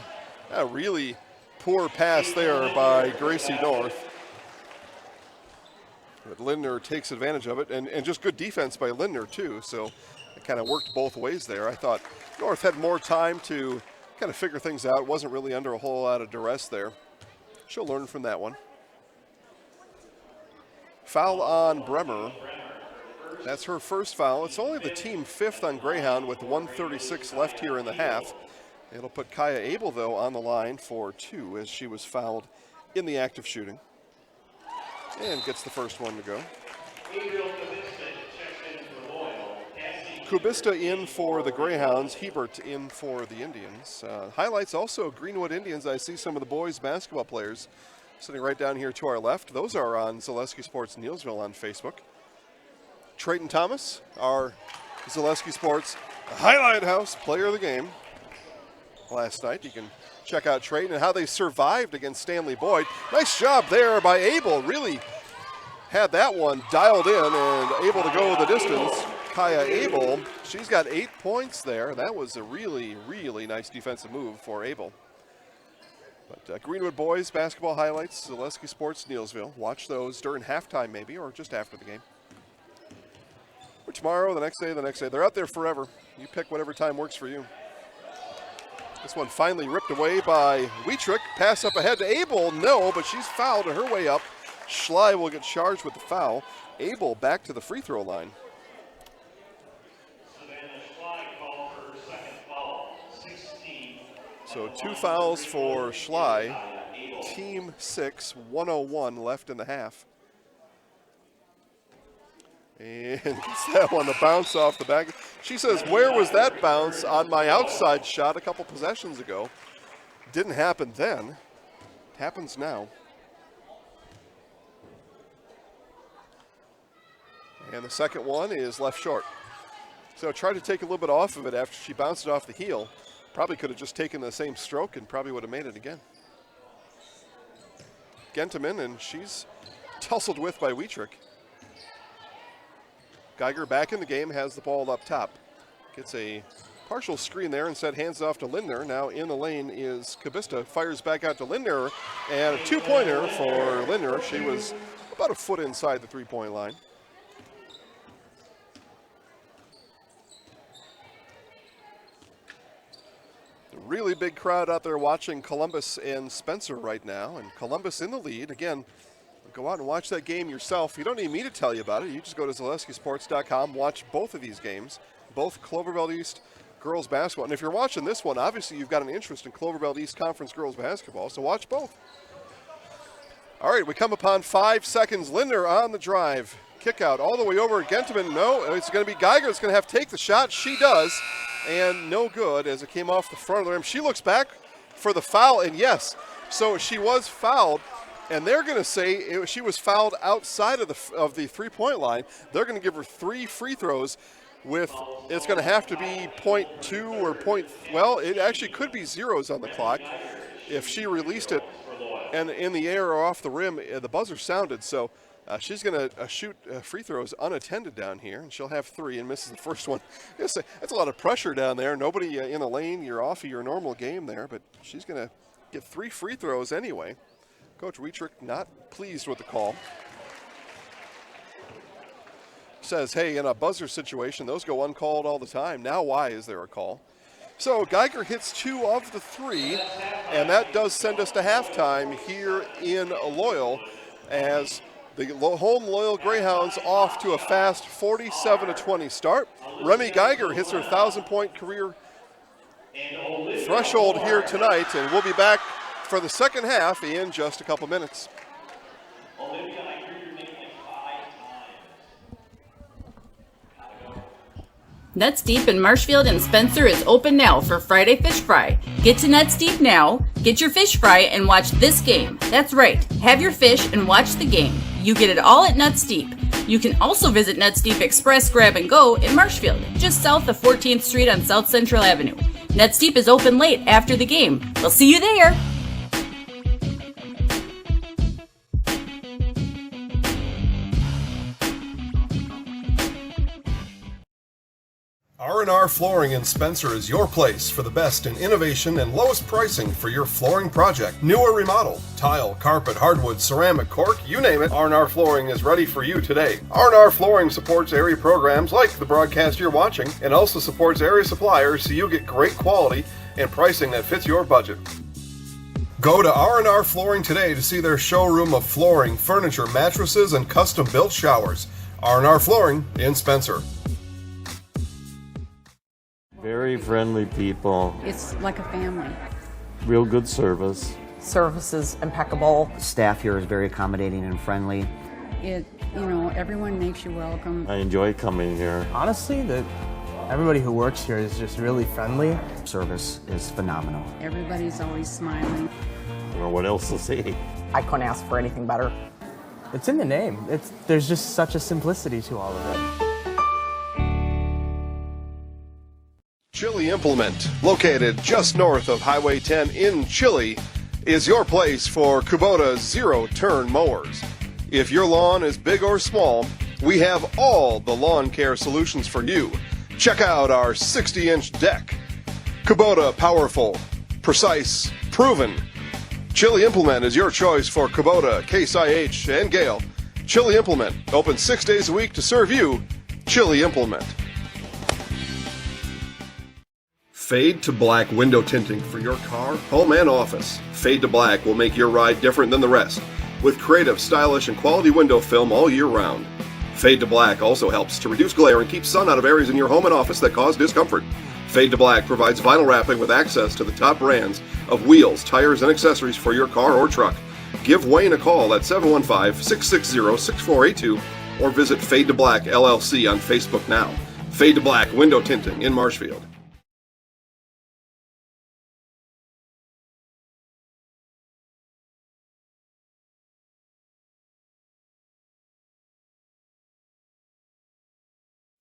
A really poor pass there by Gracie North. But Lindner takes advantage of it, and just good defense by Lindner too, so it kind of worked both ways there. I thought North had more time to kind of figure things out. Wasn't really under a whole lot of duress there. She'll learn from that one. Foul on Bremer. That's her first foul. It's only the team 5th on Greyhound with 1:36 left here in the half. It'll put Kaya Abel, though, on the line for 2 as she was fouled in the act of shooting. And gets the first one to go. Kubista in for the Greyhounds, Hebert in for the Indians. Highlights also Greenwood Indians. I see some of the boys basketball players sitting right down here to our left. Those are on Zaleski Sports Neilsville on Facebook. Trayton Thomas, our Zaleski Sports Highlight House player of the game last night. You can check out Trayton and how they survived against Stanley Boyd. Nice job there by Abel. Really had that one dialed in and able to go the distance. Kaya Abel, she's got 8 points there. That was a really, really nice defensive move for Abel. But Greenwood boys basketball highlights, Zaleski Sports Neilsville. Watch those during halftime maybe, or just after the game. Or tomorrow, the next day, the next day. They're out there forever. You pick whatever time works for you. This one finally ripped away by Wietrich. Pass up ahead to Abel. No, but she's fouled on her way up. Schley will get charged with the foul. Abel back to the free throw line. So 2 fouls for Schley. Team 6, 1:01 left in the half. And gets that one to bounce off the back. She says, where was that bounce on my outside shot a couple possessions ago? Didn't happen then. It happens now. And the second one is left short. So tried to take a little bit off of it after she bounced it off the heel. Probably could have just taken the same stroke and probably would have made it again. Gentiman, and she's tussled with by Wietrich. Geiger back in the game, has the ball up top. Gets a partial screen there, instead hands off to Lindner. Now in the lane is Kubista, fires back out to Lindner, and a 2-pointer for Lindner. She was about a foot inside the 3-point line. Really big crowd out there watching Columbus and Spencer right now, and Columbus in the lead. Again, go out and watch that game yourself. You don't need me to tell you about it. You just go to ZaleskiSports.com, watch both of these games, both Cloverbelt East girls basketball. And if you're watching this one, obviously you've got an interest in Cloverbelt East Conference girls basketball, so watch both. All right, we come upon 5 seconds. Lindner on the drive. Kick out all the way over. Gentiman, no, it's going to be Geiger that's going to have to take the shot. She does. And no good as it came off the front of the rim. She looks back for the foul, and yes, so she was fouled, and they're going to say she was fouled outside of the 3-point line. They're going to give her 3 free throws with, it's going to have to be 0.2 or well, it actually could be zeros on the clock if she released it and in the air or off the rim. The buzzer sounded, so she's going to shoot free throws unattended down here, and she'll have 3 and misses the first one. That's a lot of pressure down there. Nobody in the lane. You're off of your normal game there, but she's going to get 3 free throws anyway. Coach Wietrich not pleased with the call. Says, hey, in a buzzer situation, those go uncalled all the time. Now why is there a call? So Geiger hits 2 of the 3, and that does send us to halftime here in Loyal as the home Loyal Greyhounds off to a fast 47-20 start. Remy Geiger hits her 1,000-point career threshold here tonight, and we'll be back for the second half in just a couple minutes. Nuts Deep in Marshfield and Spencer is open now for Friday Fish Fry. Get to Nuts Deep now, get your fish fry, and watch this game. That's right, have your fish and watch the game. You get it all at Nuts Deep. You can also visit Nuts Deep Express Grab and Go in Marshfield, just south of 14th Street on South Central Avenue. Nuts Deep is open late after the game. We'll see you there. R&R Flooring in Spencer is your place for the best in innovation and lowest pricing for your flooring project. New or remodel, tile, carpet, hardwood, ceramic, cork, you name it, R&R Flooring is ready for you today. R&R Flooring supports area programs like the broadcast you're watching and also supports area suppliers so you get great quality and pricing that fits your budget. Go to R&R Flooring today to see their showroom of flooring, furniture, mattresses, and custom-built showers. R&R Flooring in Spencer. Very friendly people. It's like a family. Real good service. Service is impeccable. Staff here is very accommodating and friendly. Everyone makes you welcome. I enjoy coming here. Honestly, the Everybody who works here is just really friendly. Service is phenomenal. Everybody's always smiling. Well, what else to say? I couldn't ask for anything better. It's in the name. There's just such a simplicity to all of it. Chili Implement, located just north of Highway 10 in Chili, is your place for Kubota zero-turn mowers. If your lawn is big or small, we have all the lawn care solutions for you. Check out our 60-inch deck. Kubota powerful, precise, proven. Chili Implement is your choice for Kubota, Case IH, and Gale. Chili Implement, open 6 days a week to serve you. Chili Implement. Fade to Black window tinting for your car, home, and office. Fade to Black will make your ride different than the rest, with creative, stylish, and quality window film all year round. Fade to Black also helps to reduce glare and keep sun out of areas in your home and office that cause discomfort. Fade to Black provides vinyl wrapping with access to the top brands of wheels, tires, and accessories for your car or truck. Give Wayne a call at 715-660-6482 or visit Fade to Black LLC on Facebook now. Fade to Black window tinting in Marshfield.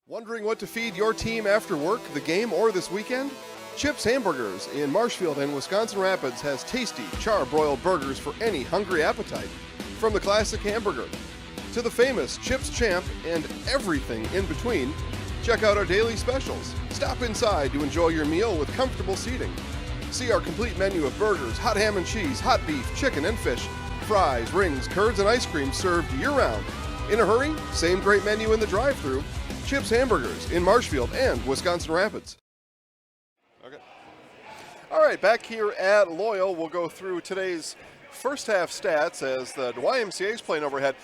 Wondering what to feed your team after work, the game, or this weekend? Chips Hamburgers in Marshfield and Wisconsin Rapids has tasty, char-broiled burgers for any hungry appetite. From the classic hamburger to the famous Chips Champ and everything in between, check out our daily specials. Stop inside to enjoy your meal with comfortable seating. See our complete menu of burgers, hot ham and cheese, hot beef, chicken and fish, fries, rings, curds, and ice cream served year-round. In a hurry? Same great menu in the drive-thru. Chips Hamburgers in Marshfield and Wisconsin Rapids. Okay. All right, back here at Loyal, we'll go through today's first half stats as the YMCA is playing overhead.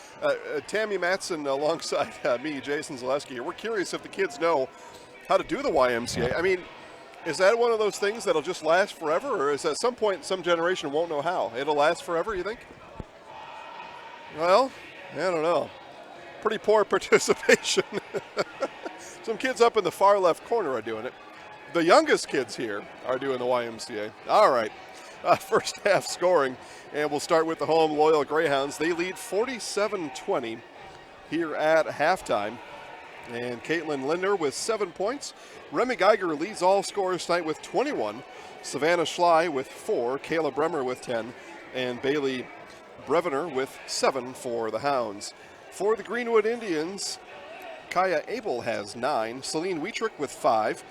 Tammy Matson alongside me, Jason Zaleski here. We're curious if the kids know how to do the YMCA. I mean, is that one of those things that'll just last forever, or is at some point some generation won't know how? It'll last forever, you think? Well, I don't know. Pretty poor participation. Some kids up in the far left corner are doing it. The youngest kids here are doing the YMCA. All right, first half scoring, and we'll start with the home Loyal Greyhounds. They lead 47-20 here at halftime. And Caitlin Linder with 7 points. Remy Geiger leads all scorers tonight with 21. Savannah Schley with 4. Kayla Bremer with 10. And Bailey Brevener with 7 for the Hounds. For the Greenwood Indians, Kaya Abel has 9, Celine Wietrich with 5,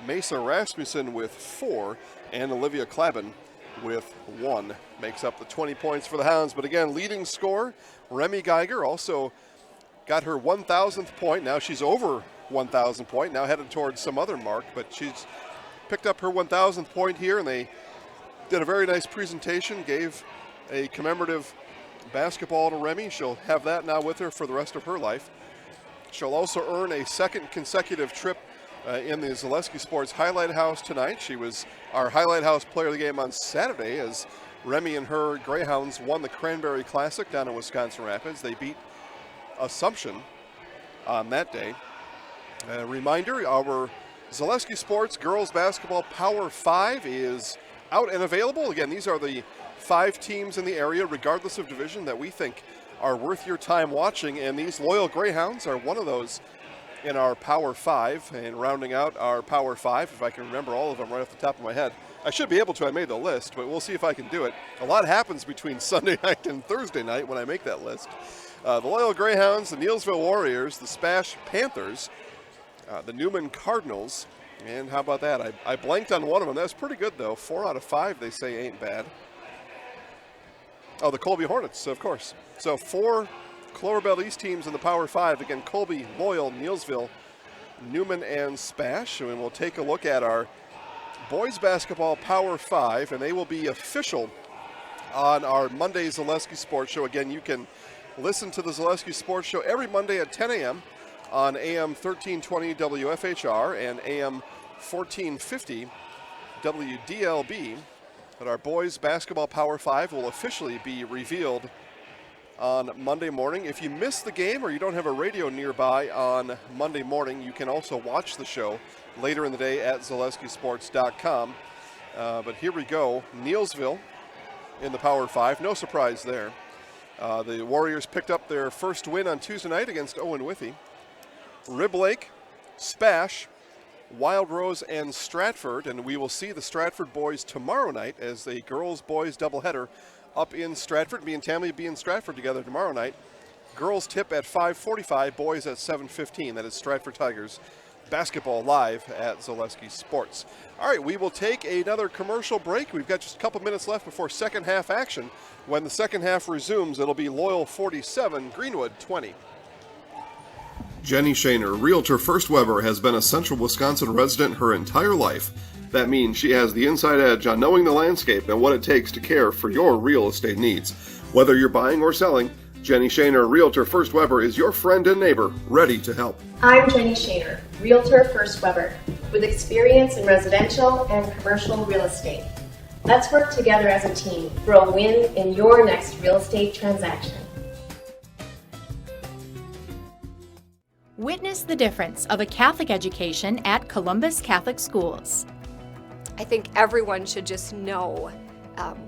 Mesa Rasmussen with 4, and Olivia Klaben with 1. Makes up the 20 points for the Hounds. But again, leading scorer, Remy Geiger also got her 1,000th point. Now she's over 1,000 point, now headed towards some other mark, but she's picked up her 1,000th point here, and they did a very nice presentation, gave a commemorative basketball to Remy. She'll have that now with her for the rest of her life. She'll also earn a second consecutive trip in the Zaleski Sports Highlight House tonight. She was our Highlight House player of the game on Saturday as Remy and her Greyhounds won the Cranberry Classic down in Wisconsin Rapids. They beat Assumption on that day. A reminder, our Zaleski Sports Girls Basketball Power 5 is out and available. Again, these are the 5 teams in the area, regardless of division, that we think are worth your time watching, and these Loyal Greyhounds are one of those in our Power 5. And rounding out our Power 5, if I can remember all of them right off the top of my head. I should be able to, I made the list, but we'll see if I can do it. A lot happens between Sunday night and Thursday night when I make that list. The Loyal Greyhounds, the Neilsville Warriors, the Spash Panthers, the Newman Cardinals, and how about that? I blanked on one of them. That was pretty good, though. 4 out of 5, they say, ain't bad. Oh, the Colby Hornets, of course. So 4 Cloverbelt East teams in the Power 5. Again, Colby, Loyal, Neilsville, Newman, and Spash. And we'll take a look at our boys basketball Power 5, and they will be official on our Monday Zaleski Sports Show. Again, you can listen to the Zaleski Sports Show every Monday at 10 a.m. on AM 1320 WFHR and AM 1450 WDLB. But our boys basketball Power 5 will officially be revealed on Monday morning. If you miss the game or you don't have a radio nearby on Monday morning, you can also watch the show later in the day at ZaleskiSports.com. But here we go. Neillsville in the Power 5. No surprise there. The Warriors picked up their first win on Tuesday night against Owen Withee. Rib Lake, Spash, Wild Rose, and Stratford. And we will see the Stratford boys tomorrow night as a girls-boys doubleheader up in Stratford. Me and Tammy will be in Stratford together tomorrow night. Girls tip at 5:45, boys at 7:15. That is Stratford Tigers basketball live at Zaleski Sports. All right, we will take another commercial break. We've got just a couple minutes left before second half action. When the second half resumes, it'll be Loyal 47, Greenwood 20. Jenny Shaner, Realtor First Weber, has been a Central Wisconsin resident her entire life. That means she has the inside edge on knowing the landscape and what it takes to care for your real estate needs. Whether you're buying or selling, Jenny Shaner, Realtor First Weber, is your friend and neighbor, ready to help. I'm Jenny Shaner, Realtor First Weber, with experience in residential and commercial real estate. Let's work together as a team for a win in your next real estate transaction. Witness the difference of a Catholic education at Columbus Catholic Schools. I think everyone should just know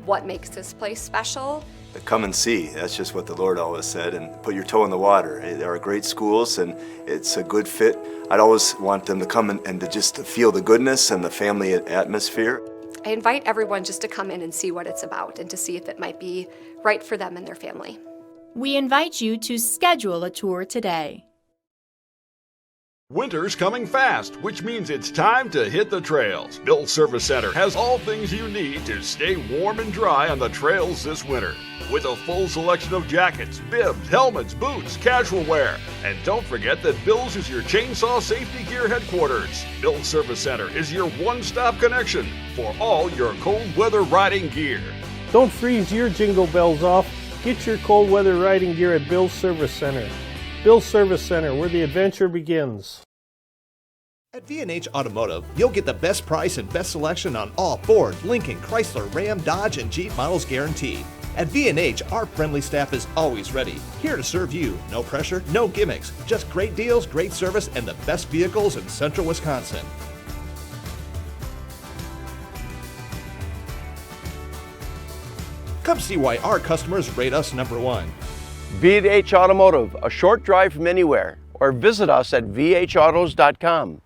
what makes this place special. Come and see. That's just what the Lord always said, and put your toe in the water. There are great schools, and it's a good fit. I'd always want them to come and to just feel the goodness and the family atmosphere. I invite everyone just to come in and see what it's about and to see if it might be right for them and their family. We invite you to schedule a tour today. Winter's coming fast, which means it's time to hit the trails. Bill Service Center has all things you need to stay warm and dry on the trails this winter. With a full selection of jackets, bibs, helmets, boots, casual wear. And don't forget that Bill's is your chainsaw safety gear headquarters. Bill Service Center is your one-stop connection for all your cold weather riding gear. Don't freeze your jingle bells off. Get your cold weather riding gear at Bill's Service Center. Bill's Service Center, where the adventure begins. At V&H Automotive, you'll get the best price and best selection on all Ford, Lincoln, Chrysler, Ram, Dodge, and Jeep models guaranteed. At V&H, our friendly staff is always ready, here to serve you. No pressure, no gimmicks, just great deals, great service, and the best vehicles in Central Wisconsin. Come see why our customers rate us #1. V&H Automotive, a short drive from anywhere, or visit us at vhautos.com.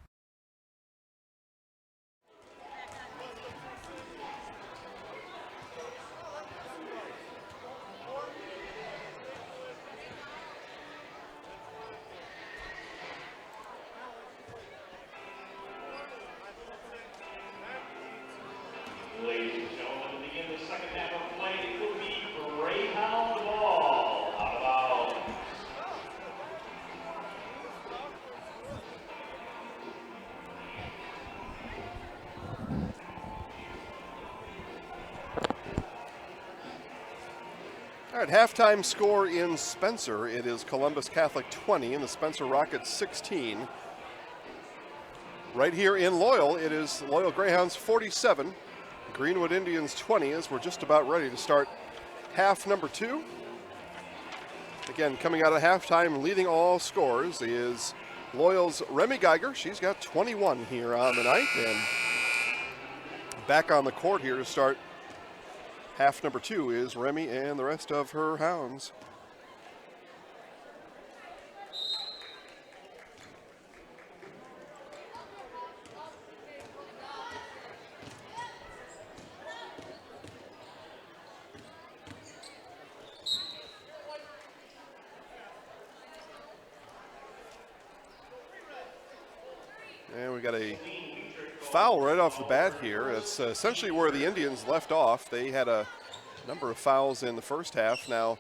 Ladies and gentlemen, to begin the second half of play, it will be Greyhound ball out of bounds. All right, halftime score in Spencer. It is Columbus Catholic 20 and the Spencer Rockets 16. Right here in Loyal, it is Loyal Greyhounds 47, Greenwood Indians 20, as we're just about ready to start half number 2. Again, coming out of halftime, leading all scores is Loyal's Remy Geiger. She's got 21 here on the night, and back on the court here to start half number 2 is Remy and the rest of her hounds. And we got a foul right off the bat here. It's essentially where the Indians left off. They had a number of fouls in the first half. Now,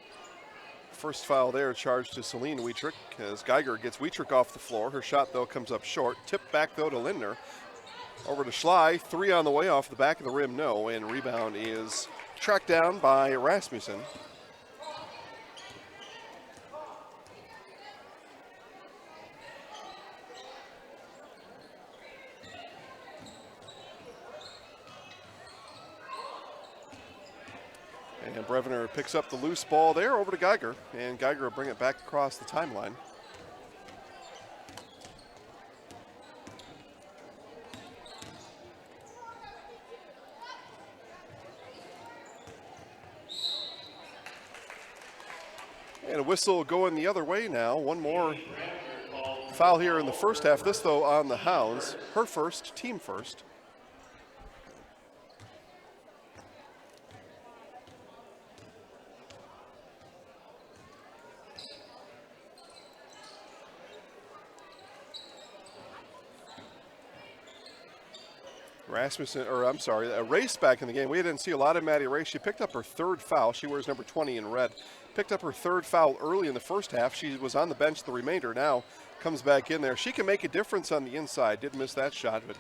first foul there charged to Celine Wietrich as Geiger gets Wietrich off the floor. Her shot, though, comes up short. Tipped back, though, to Lindner. Over to Schley. 3 on the way off the back of the rim, no. And rebound is tracked down by Rasmussen. And Brevner picks up the loose ball there over to Geiger, and Geiger will bring it back across the timeline. And a whistle going the other way now. One more foul here in the first half. This, though, on the Hounds. Her first, team first. Race back in the game. We didn't see a lot of Maddie Race. She picked up her third foul. She wears number 20 in red. Picked up her third foul early in the first half. She was on the bench the remainder. Now comes back in there. She can make a difference on the inside. Did miss that shot, but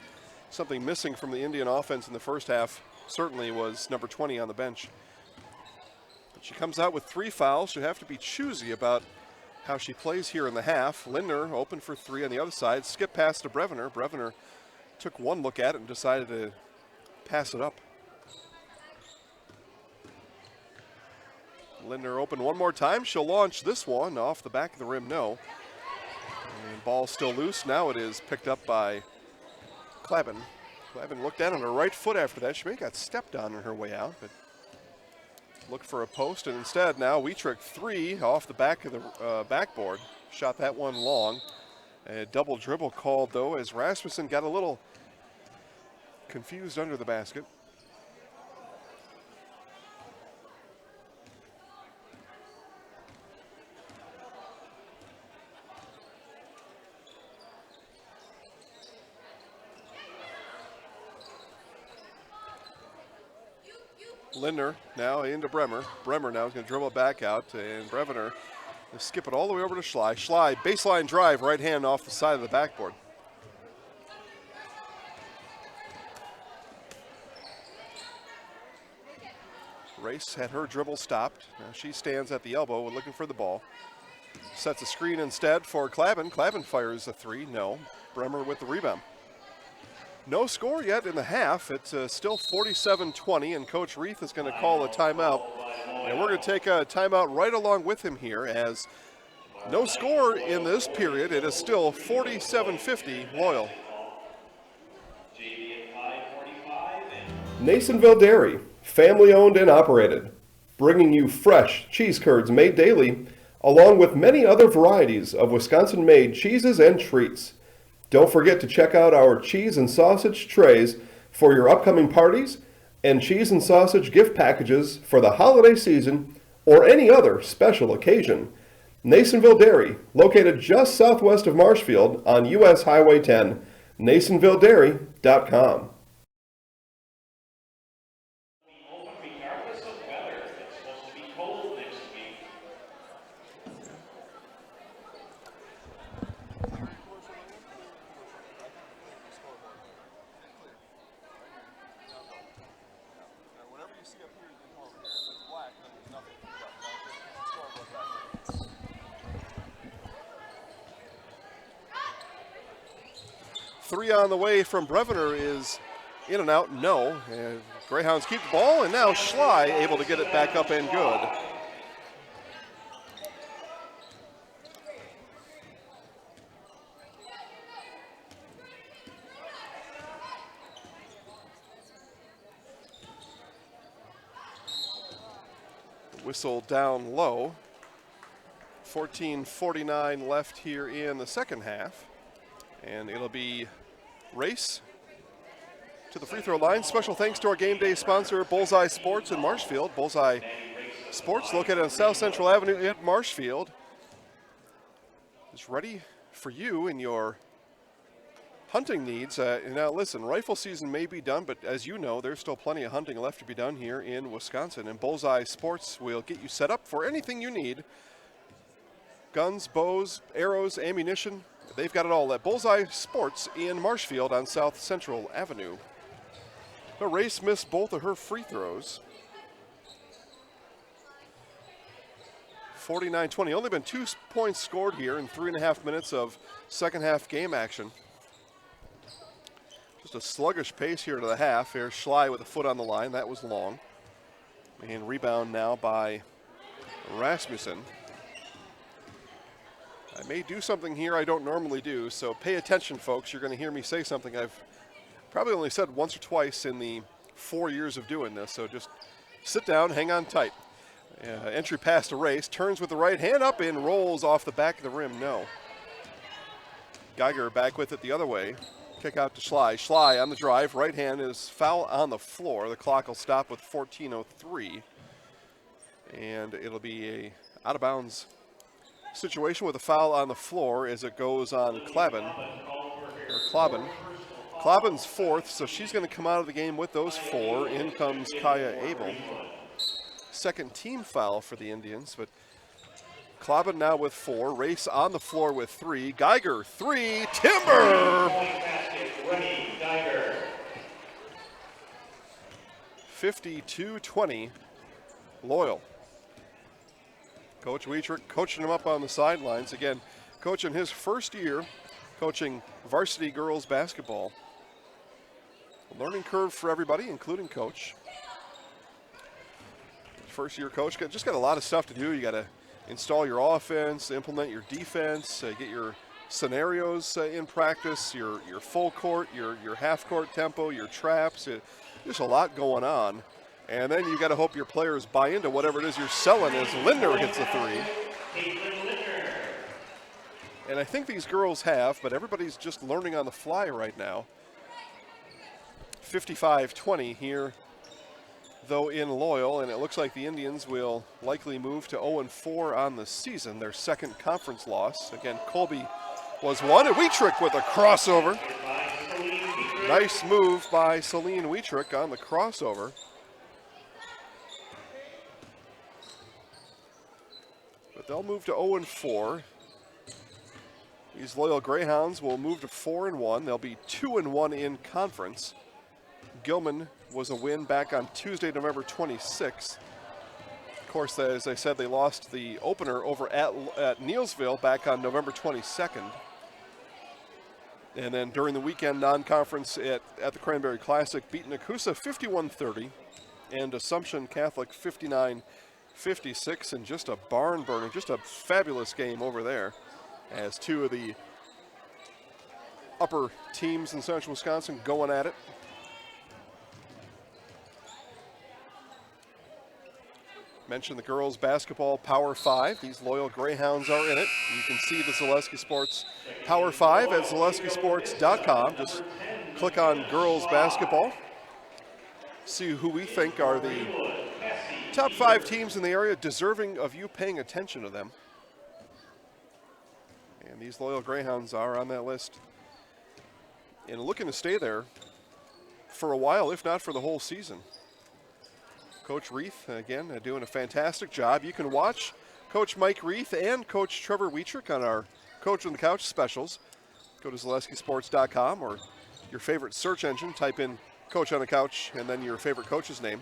something missing from the Indian offense in the first half certainly was number 20 on the bench. But she comes out with 3 fouls. She'll have to be choosy about how she plays here in the half. Lindner open for 3 on the other side. Skip pass to Brevener. Brevener took one look at it and decided to pass it up. Lindner open one more time. She'll launch this one off the back of the rim, no. And ball still loose. Now it is picked up by Clavin. Clavin looked down on her right foot after that. She may have got stepped on her way out, but looked for a post, and instead now Wietrich 3 off the back of the backboard. Shot that one long. A double dribble called, though, as Rasmussen got a little confused under the basket. Lindner now into Bremer. Bremer now is going to dribble it back out, and Brevener will skip it all the way over to Schley. Schley, baseline drive, right hand off the side of the backboard. Race had her dribble stopped. Now she stands at the elbow looking for the ball. Sets a screen instead for Clavin. Clavin fires a 3, no. Bremer with the rebound. No score yet in the half. It's still 47-20, and Coach Reith is going to call a timeout. And we're going to take a timeout right along with him here, as no score in this period. It is still 47-50 Loyal. Nasonville Dairy, family owned and operated, bringing you fresh cheese curds made daily, along with many other varieties of Wisconsin-made cheeses and treats. Don't forget to check out our cheese and sausage trays for your upcoming parties and cheese and sausage gift packages for the holiday season or any other special occasion. Nasonville Dairy, located just southwest of Marshfield on US Highway 10, NasonvilleDairy.com. Three on the way from Brevener is in and out, no. And Greyhounds keep the ball, and now Schley able to get it back up and good. Whistle down low. 14:49 left here in the second half. And it'll be Race to the free throw line. Special thanks to our game day sponsor, Bullseye Sports in Marshfield. Bullseye Sports, located on South Central Avenue at Marshfield, is ready for you in your hunting needs. Now listen, rifle season may be done, but as you know, there's still plenty of hunting left to be done here in Wisconsin. And Bullseye Sports will get you set up for anything you need. Guns, bows, arrows, ammunition. They've got it all at Bullseye Sports in Marshfield on South Central Avenue. The Race missed both of her free throws. 49-20. Only been 2 points scored here in 3.5 minutes of second half game action. Just a sluggish pace here to the half. Here's Schley with a foot on the line. That was long. And rebound now by Rasmussen. I may do something here I don't normally do, so pay attention, folks. You're going to hear me say something I've probably only said once or twice in the 4 years of doing this, so just sit down, hang on tight. Entry pass to Race, turns with the right hand up and rolls off the back of the rim, no. Geiger back with it the other way. Kick out to Schley. Schley on the drive, right hand is foul on the floor. The clock will stop with 14:03. And it'll be a out of bounds situation with a foul on the floor as it goes on Clobbin. Clobbin's fourth, so she's going to come out of the game with those 4. In comes Kaya Abel. Second team foul for the Indians, but Clobbin now with 4. Race on the floor with 3. Geiger, 3. Timber! 52-20. Loyal. Coach Wietrich coaching him up on the sidelines. Again, coaching his first year, coaching varsity girls basketball. Learning curve for everybody, including coach. First year coach, just got a lot of stuff to do. You got to install your offense, implement your defense, get your scenarios in practice, your full court, your half court tempo, your traps. There's a lot going on. And then you got to hope your players buy into whatever it is you're selling as Lindner hits a 3. And I think these girls have, but everybody's just learning on the fly right now. 55-20 here, though, in Loyal, and it looks like the Indians will likely move to 0-4 on the season, their second conference loss. Again, Colby was one, and Wietrich with a crossover. Nice move by Celine Wietrich on the crossover. But they'll move to 0-4. These Loyal Greyhounds will move to 4-1. They'll be 2-1 in conference. Gilman was a win back on Tuesday, November 26th. Of course, as I said, they lost the opener over at Neilsville back on November 22nd. And then during the weekend non-conference at the Cranberry Classic, beat Nakusa 51-30 and Assumption Catholic 59-56, and just a barn burner, just a fabulous game over there as two of the upper teams in Central Wisconsin going at it. Mentioned the girls basketball Power 5. These Loyal Greyhounds are in it. You can see the Zaleski Sports Power 5 at ZaleskiSports.com. Just click on girls basketball. See who we think are the top 5 teams in the area deserving of you paying attention to them. And these Loyal Greyhounds are on that list and looking to stay there for a while, if not for the whole season. Coach Reith, again, doing a fantastic job. You can watch Coach Mike Reith and Coach Trevor Wietrich on our Coach on the Couch specials. Go to ZaleskiSports.com or your favorite search engine. Type in Coach on the Couch and then your favorite coach's name.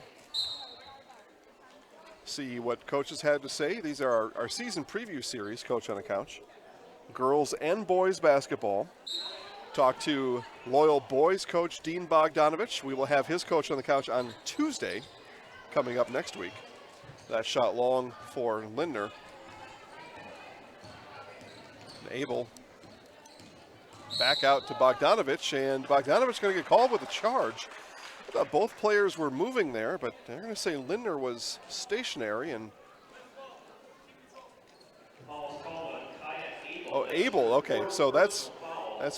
See what coaches had to say. These are our season preview series, Coach on the Couch. Girls and boys basketball. Talk to Loyal boys coach Dean Bogdanovich. We will have his Coach on the Couch on Tuesday, coming up next week. That shot long for Lindner. And Abel back out to Bogdanovich, and Bogdanovich going to get called with a charge. I thought both players were moving there, but they're going to say Lindner was stationary. And oh, Abel, okay, so that's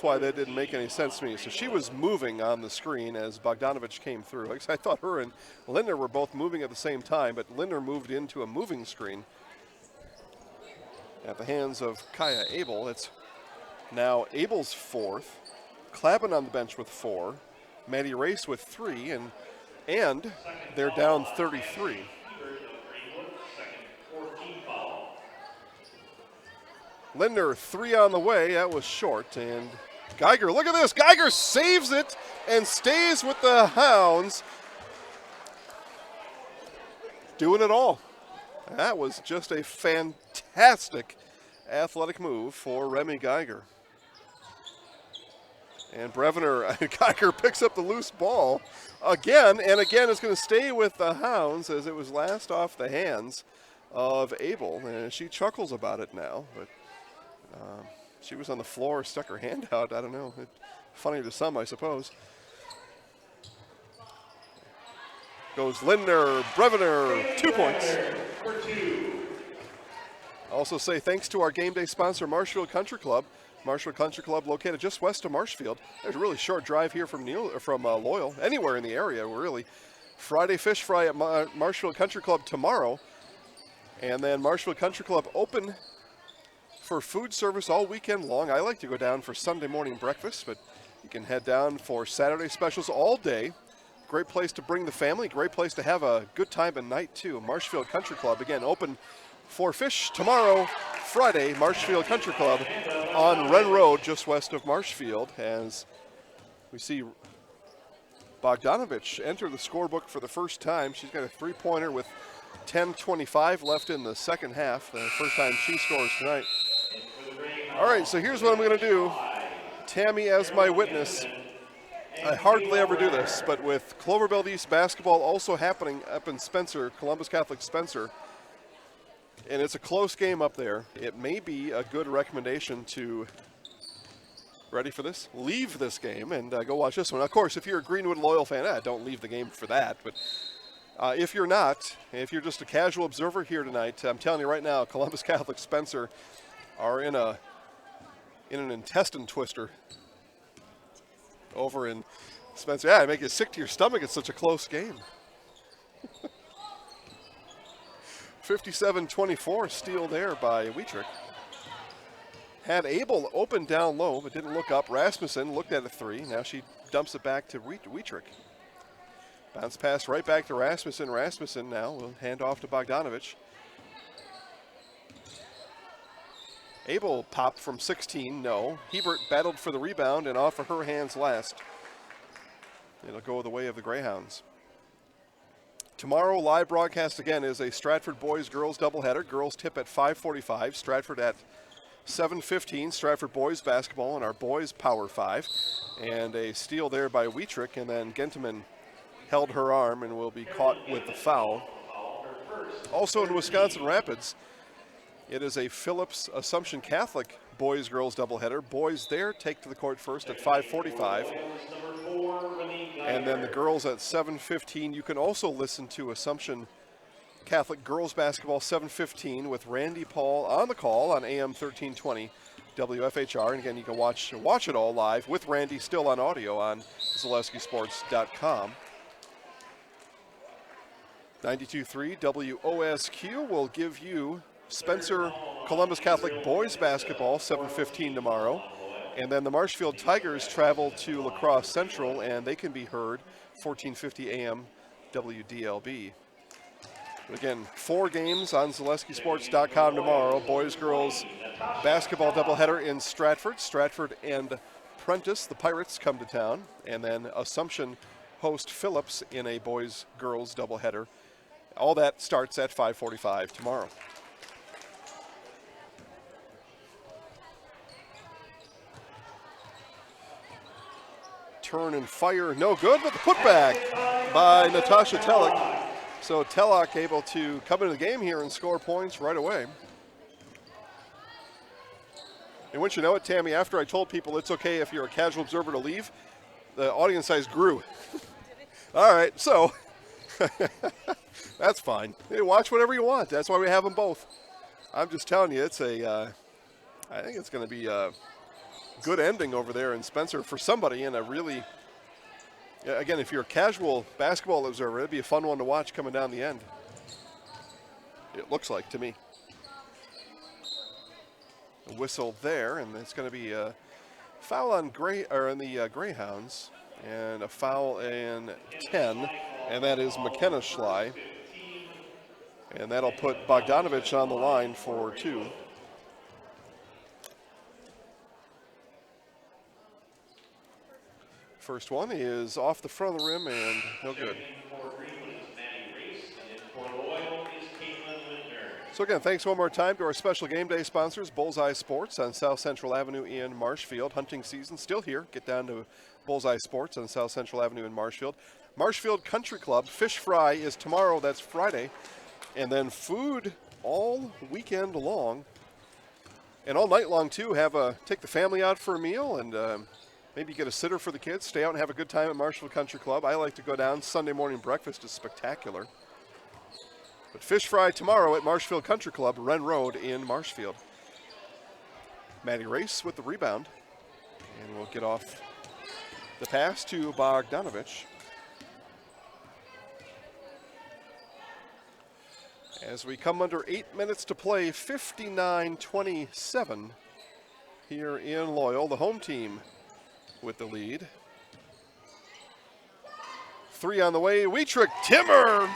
why that didn't make any sense to me. So she was moving on the screen as Bogdanovich came through. I thought her and Lindner were both moving at the same time, but Lindner moved into a moving screen at the hands of Kaya Abel. It's now Abel's fourth. Clobbin on the bench with 4. Maddie Race with 3, and they're down 33. Lindner 3 on the way. That was short. And Geiger, look at this. Geiger saves it and stays with the Hounds. Doing it all. That was just a fantastic athletic move for Remy Geiger. And Brevner, Geiger picks up the loose ball again, and again is going to stay with the Hounds as it was last off the hands of Abel. And she chuckles about it now, but she was on the floor, stuck her hand out. I don't know. Funny to some, I suppose. Goes Lindner, Brevener, 2 points. Also say thanks to our game day sponsor, Marshfield Country Club. Marshfield Country Club located just west of Marshfield. There's a really short drive here from Loyal, anywhere in the area, really. Friday fish fry at Marshfield Country Club tomorrow. And then Marshfield Country Club open for food service all weekend long. I like to go down for Sunday morning breakfast, but you can head down for Saturday specials all day. Great place to bring the family, great place to have a good time at night too. Marshfield Country Club, again, open for fish tomorrow, Friday, Marshfield Country Club on Wren Road, just west of Marshfield, as we see Bogdanovich enter the scorebook for the first time. She's got a three-pointer with 10:25 left in the second half, the first time she scores tonight. All right, so here's what I'm going to do. Tammy as my witness. I hardly ever do this, but with Cloverbelt East basketball also happening up in Spencer, Columbus Catholic Spencer, and it's a close game up there, it may be a good recommendation to, ready for this? Leave this game and go watch this one. Of course, if you're a Greenwood Loyal fan, don't leave the game for that, but if you're not, if you're just a casual observer here tonight, I'm telling you right now, Columbus Catholic Spencer are in an intestine twister over in Spencer. Yeah, it make you sick to your stomach. It's such a close game. 57-24 steal there by Wietrich. Had Abel open down low, but didn't look up. Rasmussen looked at a three. Now she dumps it back to Wietrich. Bounce pass right back to Rasmussen. Rasmussen now will hand off to Bogdanovich. Abel popped from 16, no. Hebert battled for the rebound and off of her hands last. It'll go the way of the Greyhounds. Tomorrow, live broadcast again is a Stratford boys-girls doubleheader. Girls tip at 5:45, Stratford at 7:15. Stratford boys basketball in our boys Power 5. And a steal there by Wietrich, and then Gentleman held her arm and will be caught with the foul. Also in Wisconsin Rapids, it is a Phillips Assumption Catholic boys-girls doubleheader. Boys there take to the court first at 5:45. And then the girls at 7:15. You can also listen to Assumption Catholic girls basketball 7:15 with Randy Paul on the call on AM 1320 WFHR. And again, you can watch it all live with Randy still on audio on ZaleskiSports.com. 92.3 WOSQ will give you Spencer Columbus Catholic boys basketball 7:15 tomorrow. And then the Marshfield Tigers travel to La Crosse Central, and they can be heard 1450 AM WDLB. Again, 4 games on ZaleskiSports.com tomorrow. Boys, girls basketball doubleheader in Stratford. Stratford and Prentice, the Pirates, come to town. And then Assumption host Phillips in a boys, girls doubleheader. All that starts at 5:45 tomorrow. Turn and fire, no good, but the putback by Natasha Tellock. So Tellock able to come into the game here and score points right away. And once you know it, Tammy, after I told people it's okay if you're a casual observer to leave, the audience size grew. All right, so that's fine. Hey, watch whatever you want. That's why we have them both. I'm just telling you, it's I think it's going to be a good ending over there in Spencer for somebody, and a really, again, if you're a casual basketball observer, it'd be a fun one to watch coming down the end. It looks like to me. A whistle there, and it's going to be a foul on the Greyhounds, and a foul in 10, and that is McKenna Schley. And that'll put Bogdanovich on the line for 2. First one is off the front of the rim and no good. So again, thanks one more time to our special game day sponsors, Bullseye Sports on South Central Avenue in Marshfield. Hunting season still here. Get down to Bullseye Sports on South Central Avenue in Marshfield. Marshfield Country Club, fish fry is tomorrow, that's Friday. And then food all weekend long. And all night long too, take the family out for a meal and maybe get a sitter for the kids, stay out and have a good time at Marshfield Country Club. I like to go down. Sunday morning breakfast is spectacular. But fish fry tomorrow at Marshfield Country Club, Wren Road in Marshfield. Maddie Race with the rebound. And we'll get off the pass to Bogdanovich. As we come under 8 minutes to play, 59-27 here in Loyal, the home team with the lead. 3 on the way, Wietrich, Timmer!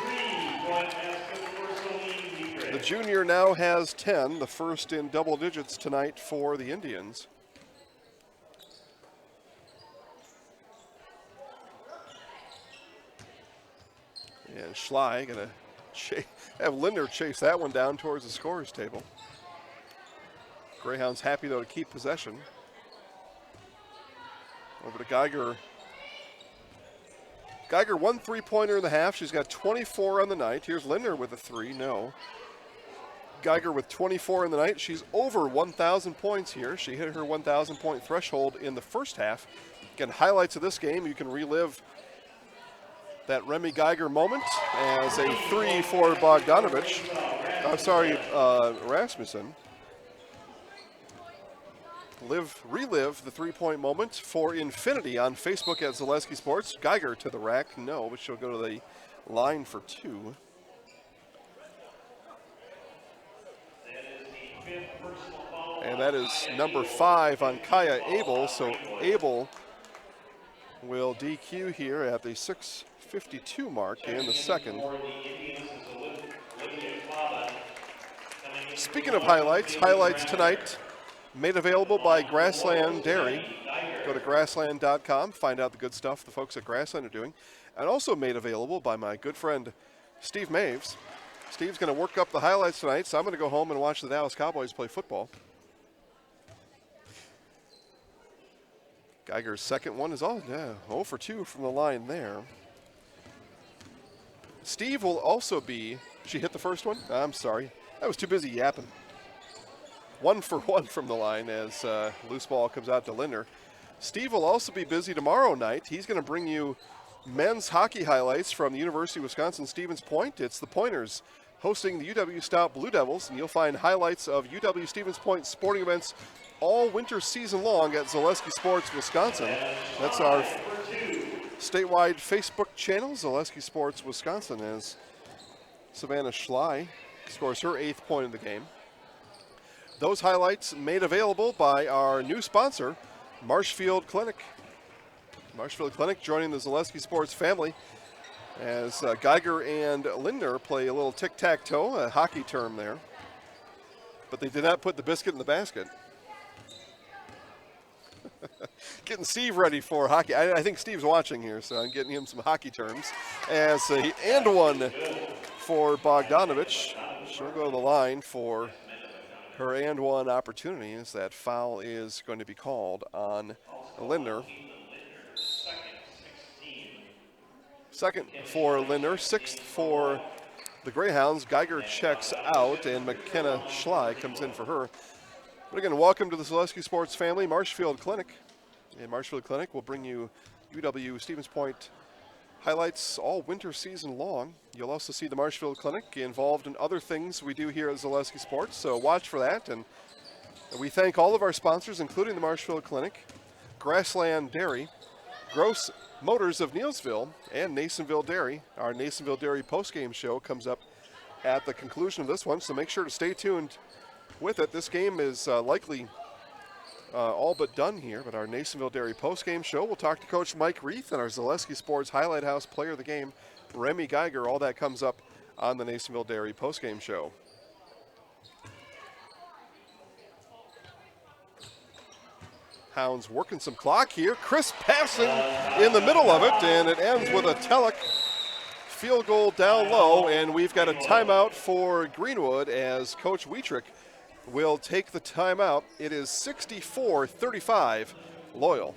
The junior now has 10, the first in double digits tonight for the Indians. And Schley gonna have Linder chase that one down towards the scorer's table. Greyhounds happy though to keep possession. Over to Geiger. Geiger 1 3-pointer in the half. She's got 24 on the night. Here's Linder with a 3. No. Geiger with 24 in the night. She's over 1,000 points here. She hit her 1,000 point threshold in the first half. Again, highlights of this game. You can relive that Remy Geiger moment as a 3 for Bogdanovich. I'm sorry, Rasmussen. Relive the 3-point moment for infinity on Facebook at Zaleski Sports. Geiger to the rack, no, but she'll go to the line for 2. And that is number 5 on Kaya Abel. So Abel will DQ here at the 6:52 mark in the second. Speaking of highlights tonight made available by Grassland Dairy. Go to grassland.com, find out the good stuff the folks at Grassland are doing. And also made available by my good friend Steve Maves. Steve's going to work up the highlights tonight, so I'm going to go home and watch the Dallas Cowboys play football. Geiger's second one is 0 for 2 from the line there. Steve will also be, she hit the first one? I'm sorry, I was too busy yapping. 1 for 1 from the line as loose ball comes out to Linder. Steve will also be busy tomorrow night. He's going to bring you men's hockey highlights from the University of Wisconsin-Stevens Point. It's the Pointers hosting the UW Stout Blue Devils, and you'll find highlights of UW-Stevens Point sporting events all winter season long at Zaleski Sports Wisconsin. That's our statewide Facebook channel, Zaleski Sports Wisconsin, as Savannah Schley scores her 8th point of the game. Those highlights made available by our new sponsor, Marshfield Clinic. Marshfield Clinic joining the Zaleski Sports family as Geiger and Linder play a little tic-tac-toe, a hockey term there. But they did not put the biscuit in the basket. Getting Steve ready for hockey. I think Steve's watching here, so I'm getting him some hockey terms. As a and one for Bogdanovich. She'll go to the line for her and one opportunity as that foul is going to be called on Linder. Second for Linder, 6th for the Greyhounds. Geiger checks out and McKenna Schley comes in for her. But again, welcome to the Zaleski Sports family, Marshfield Clinic. And Marshfield Clinic will bring you UW-Stevens Point highlights all winter season long. You'll also see the Marshfield Clinic involved in other things we do here at Zaleski Sports, so watch for that. And we thank all of our sponsors, including the Marshfield Clinic, Grassland Dairy, Gross Motors of Neilsville, and Nasonville Dairy. Our Nasonville Dairy postgame show comes up at the conclusion of this one, so make sure to stay tuned with it. This game is likely all but done here, but our Nasonville Dairy postgame show, we'll talk to Coach Mike Reith and our Zaleski Sports Highlight House player of the game, Remy Geiger. All that comes up on the Nasonville Dairy postgame show. Hounds working some clock here. Chris passing in the middle of it, and it ends with a Telek field goal down low, and we've got a timeout for Greenwood as Coach Wietrich will take the timeout. It is 64-35 Loyal.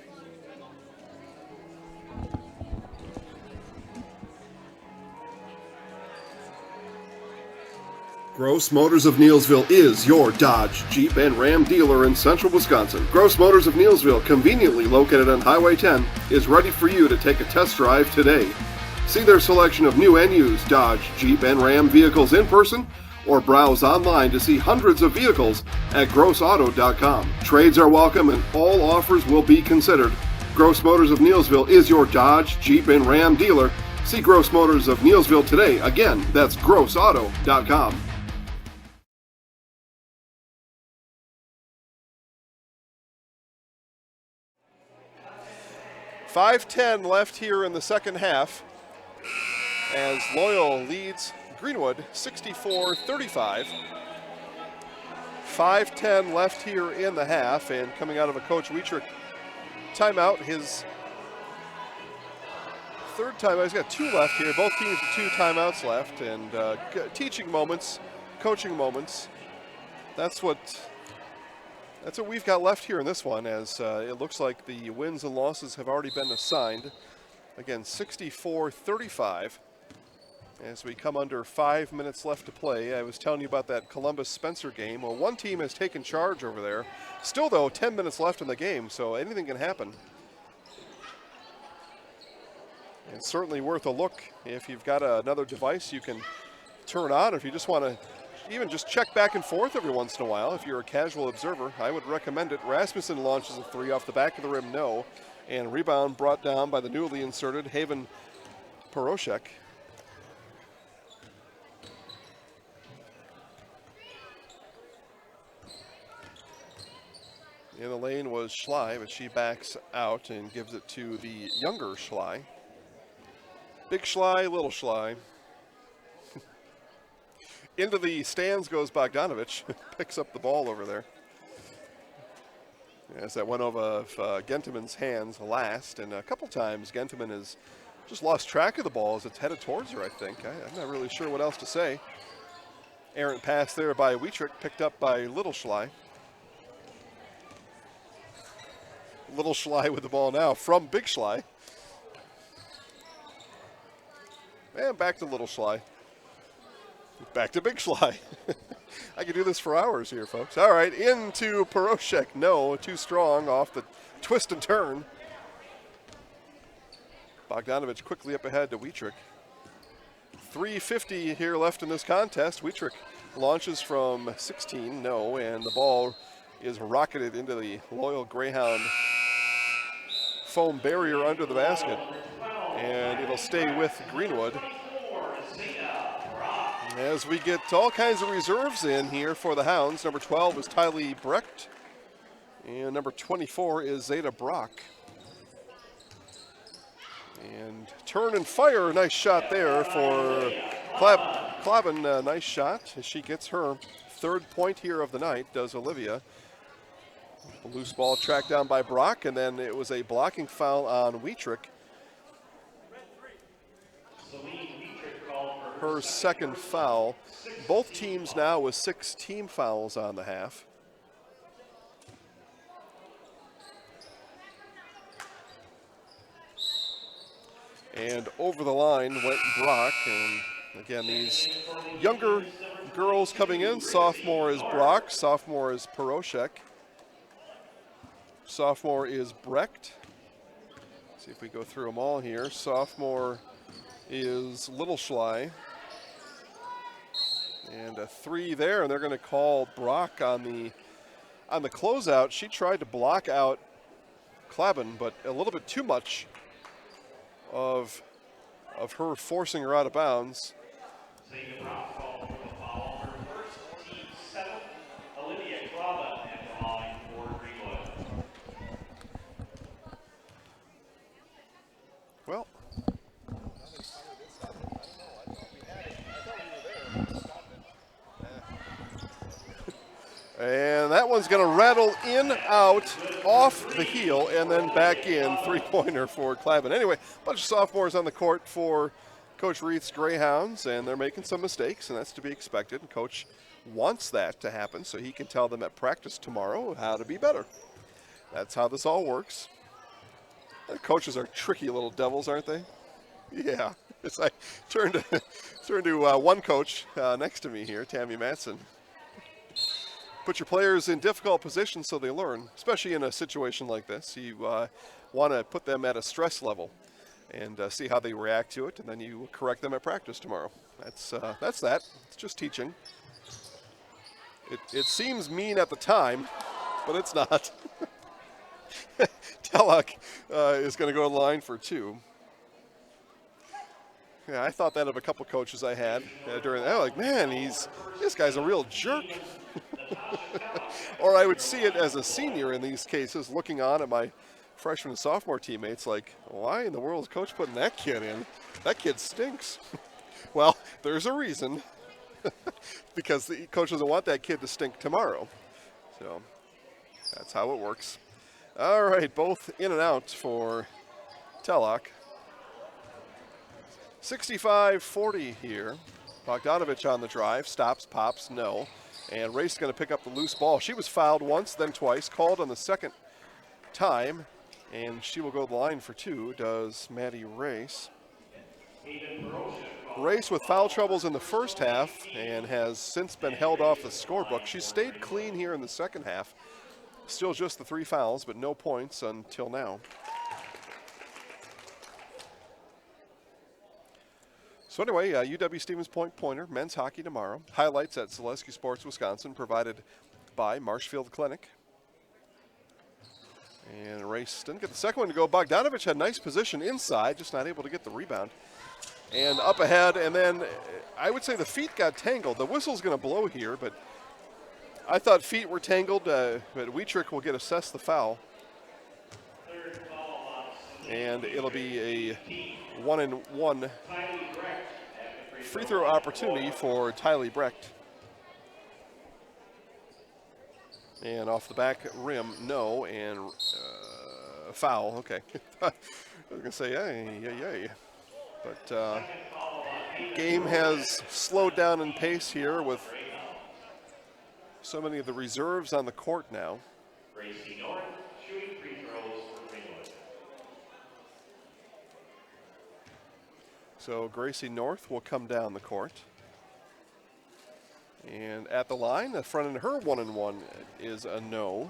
Gross Motors of Neilsville is your Dodge, Jeep, and Ram dealer in central Wisconsin. Gross Motors of Neilsville, conveniently located on Highway 10, is ready for you to take a test drive today. See their selection of new and used Dodge, Jeep, and Ram vehicles in person, or browse online to see hundreds of vehicles at grossauto.com. Trades are welcome and all offers will be considered. Gross Motors of Neilsville is your Dodge, Jeep, and Ram dealer. See Gross Motors of Neilsville today. Again, that's grossauto.com. 5:10 left here in the second half as Loyal leads Greenwood 64-35. 5:10 left here in the half, and coming out of a Coach Wietrich timeout, his third timeout. He's got 2 left here. Both teams with 2 timeouts left, and teaching moments, coaching moments. That's what we've got left here in this one, as it looks like the wins and losses have already been assigned. Again, 64-35 as we come under 5 minutes left to play. I was telling you about that Columbus-Spencer game. Well, one team has taken charge over there. Still, though, 10 minutes left in the game, so anything can happen. It's certainly worth a look. If you've got another device you can turn on, if you just want to even just check back and forth every once in a while. If you're a casual observer, I would recommend it. Rasmussen launches a 3 off the back of the rim, no. And rebound brought down by the newly inserted Haven Poroshek. In the lane was Schley, but she backs out and gives it to the younger Schley. Big Schley, little Schley. Into the stands goes Bogdanovich, picks up the ball over there. As that went over Gentleman's hands last, and a couple times Gentleman has just lost track of the ball as it's headed towards her, I think. I'm not really sure what else to say. Errant pass there by Wietrich, picked up by Little Schley. Little Schley with the ball now from Big Schley. And back to Little Schley. Back to Big Schley. I could do this for hours here, folks. All right, into Poroshek. No, too strong off the twist and turn. Bogdanovich quickly up ahead to Wietrich. 3:50 here left in this contest. Wietrich launches from 16, no, and the ball is rocketed into the Loyal Greyhound foam barrier under the basket. And it'll stay with Greenwood. As we get all kinds of reserves in here for the Hounds. Number 12 is Tylee Brecht. And number 24 is Zeta Brock. And turn and fire, nice shot there for Klaben. Nice shot as she gets her 3rd point here of the night, does Olivia. A loose ball tracked down by Brock, and then it was a blocking foul on Wietrich. Her 2nd foul. Both teams now with 6 team fouls on the half. And over the line went Brock. And again, these younger girls coming in. Sophomore is Brock. Sophomore is Poroshek. Sophomore is Brecht. See if we go through them all here. Sophomore is Little Schley. And a 3 there, and they're going to call Brock on the closeout. She tried to block out Klaben, but a little bit too much of her forcing her out of bounds. Well, and that one's going to rattle in, out, off the heel, and then back in. 3-pointer for Klaben. Anyway, a bunch of sophomores on the court for Coach Reith's Greyhounds, and they're making some mistakes, and that's to be expected. And Coach wants that to happen so he can tell them at practice tomorrow how to be better. That's how this all works. The coaches are tricky little devils, aren't they? Yeah. As I turn to one coach next to me here, Tammy Matson. Put your players in difficult positions so they learn, especially in a situation like this. You want to put them at a stress level and see how they react to it, and then you correct them at practice tomorrow. That's that. It's just teaching. It seems mean at the time, but it's not. Tellock is going to go to the line for 2. Yeah, I thought that of a couple coaches I had during that. Like, man, this guy's a real jerk. Or I would see it as a senior in these cases, looking on at my freshman and sophomore teammates like, why in the world is coach putting that kid in? That kid stinks. Well, there's a reason. Because the coach doesn't want that kid to stink tomorrow. So that's how it works. All right, both in and out for Tellock. 65-40 here. Bogdanovich on the drive, stops, pops, no. And Race going to pick up the loose ball. She was fouled once, then twice, called on the second time, and she will go to the line for 2, does Maddie Race. Race with foul troubles in the first half and has since been held off the scorebook. She stayed clean here in the second half. Still just the 3 fouls, but no points until now. So anyway, UW Stevens Point Pointer, men's hockey tomorrow. Highlights at Zaleski Sports Wisconsin, provided by Marshfield Clinic. And Race didn't get the second one to go. Bogdanovich had nice position inside, just not able to get the rebound. And up ahead, and then I would say the feet got tangled. The whistle's going to blow here, but I thought feet were tangled, but Wietrich will get assessed the foul. And it'll be a 1-and-1 free throw opportunity for Tylee Brecht. And off the back rim, no, and foul, okay. I was going to say, yay. But game has slowed down in pace here with so many of the reserves on the court now. Gracie North shooting free throws for Greenwood. So Gracie North will come down the court. And at the line, the front end her 1-and-1 is a no.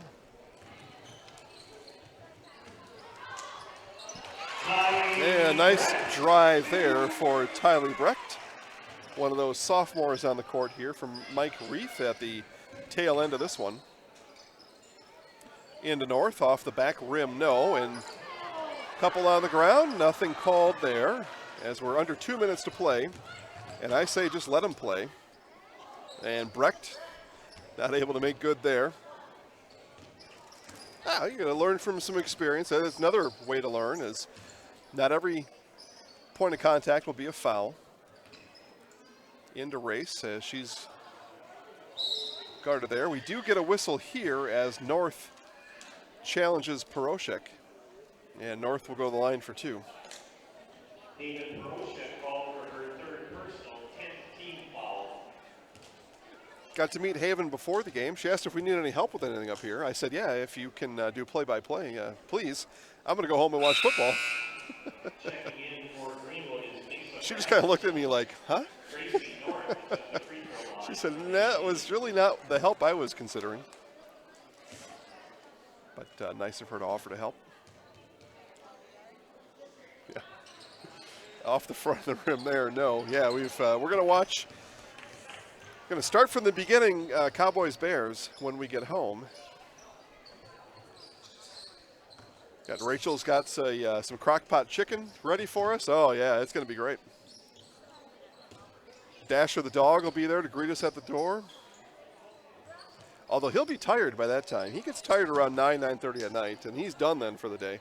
And nice drive there for Tylee Brecht. One of those sophomores on the court here from Mike Reith at the tail end of this one. Into North, off the back rim, no. And a couple on the ground, nothing called there as we're under 2 minutes to play. And I say just let them play. And Brecht not able to make good there. You're going to learn from some experience. That's another way to learn is not every point of contact will be a foul. Into Race as she's guarded there. We do get a whistle here as North challenges Peroshek. And North will go to the line for 2. David Peroshek called for her third personal 10th team foul. Got to meet Haven before the game. She asked if we need any help with anything up here. I said, yeah, if you can do play-by-play, please. I'm going to go home and watch football. She just kind of looked at me like, huh? She said, that was really not the help I was considering. But nice of her to offer to help. Yeah. Off the front of the rim there, no. Yeah, we're going to watch. Going to start from the beginning, Cowboys-Bears, when we get home. Rachel's got some crock pot chicken ready for us. Oh, yeah, it's going to be great. Dasher the dog will be there to greet us at the door. Although he'll be tired by that time. He gets tired around 9:30 at night, and he's done then for the day.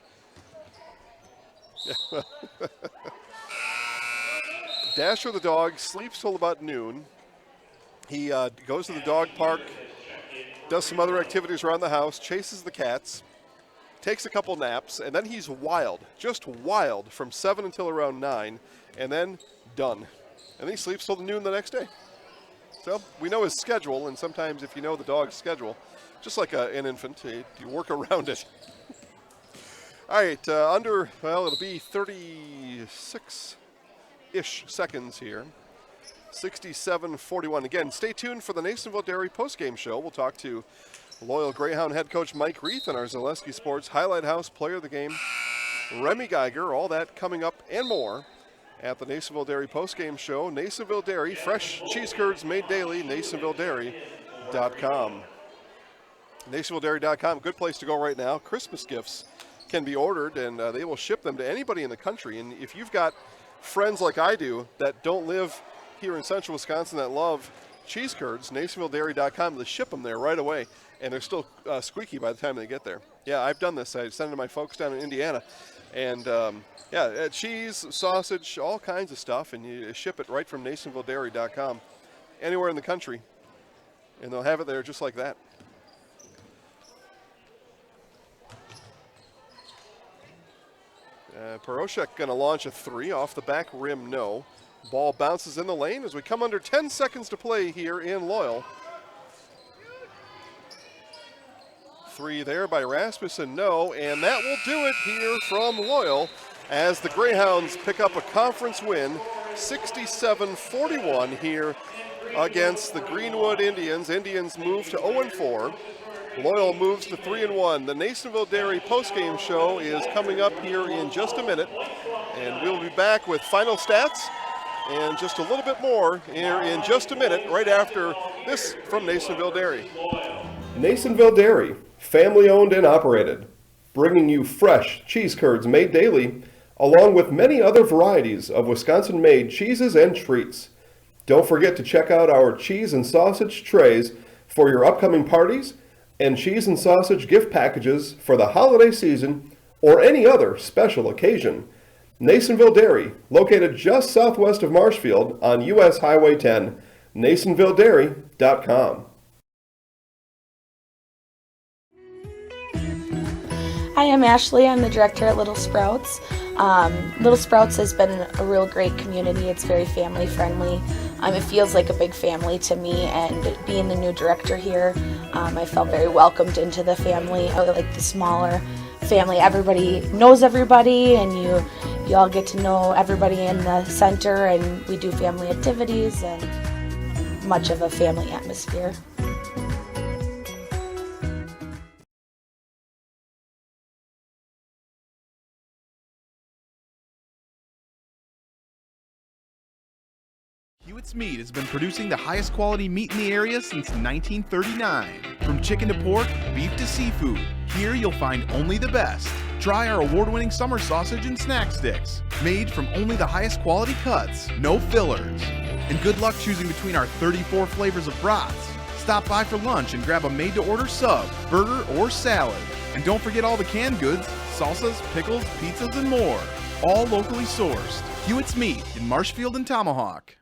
Dasher the dog sleeps till about noon. He goes to the dog park, does some other activities around the house, chases the cats, takes a couple naps, and then he's wild, just wild from 7 until around 9, and then done. And then he sleeps till noon the next day. So we know his schedule, and sometimes if you know the dog's schedule, just like an infant, you work around it. All right, it'll be 36 30-ish seconds here. 67-41. Again, stay tuned for the Nasonville Dairy postgame show. We'll talk to Loyal Greyhound head coach Mike Reith and our Zaleski Sports Highlight House player of the game, Remy Geiger. All that coming up and more at the Nasonville Dairy postgame show. Nasonville Dairy, fresh cheese curds made daily, NasonvilleDairy.com. NasonvilleDairy.com, good place to go right now. Christmas gifts can be ordered, and they will ship them to anybody in the country. And if you've got friends like I do that don't live here in central Wisconsin that love cheese curds, NasonvilleDairy.com, they ship them there right away, and they're still squeaky by the time they get there. Yeah, I've done this. I send it to my folks down in Indiana, and cheese, sausage, all kinds of stuff, and you ship it right from NasonvilleDairy.com anywhere in the country, and they'll have it there just like that. Peroshek going to launch a three off the back rim, no. Ball bounces in the lane as we come under 10 seconds to play here in Loyal. Three there by Rasmussen, no, and that will do it here from Loyal as the Greyhounds pick up a conference win, 67-41 here against the Greenwood Indians. Indians move to 0-4. Loyal moves to 3-1. The Nasonville Dairy postgame show is coming up here in just a minute, and we'll be back with final stats and just a little bit more here in just a minute, right after this from Nasonville Dairy. Nasonville Dairy, family owned and operated, bringing you fresh cheese curds made daily, along with many other varieties of Wisconsin-made cheeses and treats. Don't forget to check out our cheese and sausage trays for your upcoming parties and cheese and sausage gift packages for the holiday season or any other special occasion. Nasonville Dairy, located just southwest of Marshfield on US Highway 10, NasonvilleDairy.com. Hi, I'm Ashley. I'm the director at Little Sprouts. Little Sprouts has been a real great community. It's very family friendly. It feels like a big family to me, and being the new director here, I felt very welcomed into the family. I like the smaller family. Everybody knows everybody, and you all get to know everybody in the center, and we do family activities and much of a family atmosphere. Hewitt's Meat has been producing the highest quality meat in the area since 1939. From chicken to pork, beef to seafood, here you'll find only the best. Try our award-winning summer sausage and snack sticks, made from only the highest quality cuts, no fillers. And good luck choosing between our 34 flavors of brats. Stop by for lunch and grab a made-to-order sub, burger, or salad. And don't forget all the canned goods, salsas, pickles, pizzas, and more. All locally sourced. Hewitt's Meat in Marshfield and Tomahawk.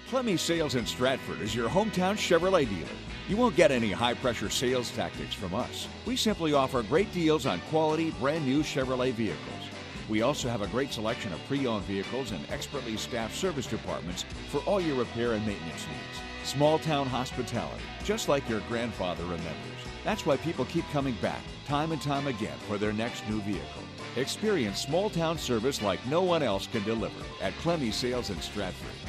Clemmy Sales in Stratford is your hometown Chevrolet dealer. You won't get any high-pressure sales tactics from us. We simply offer great deals on quality, brand-new Chevrolet vehicles. We also have a great selection of pre-owned vehicles and expertly staffed service departments for all your repair and maintenance needs. Small-town hospitality, just like your grandfather remembers. That's why people keep coming back, time and time again, for their next new vehicle. Experience small-town service like no one else can deliver at Clemmy Sales in Stratford.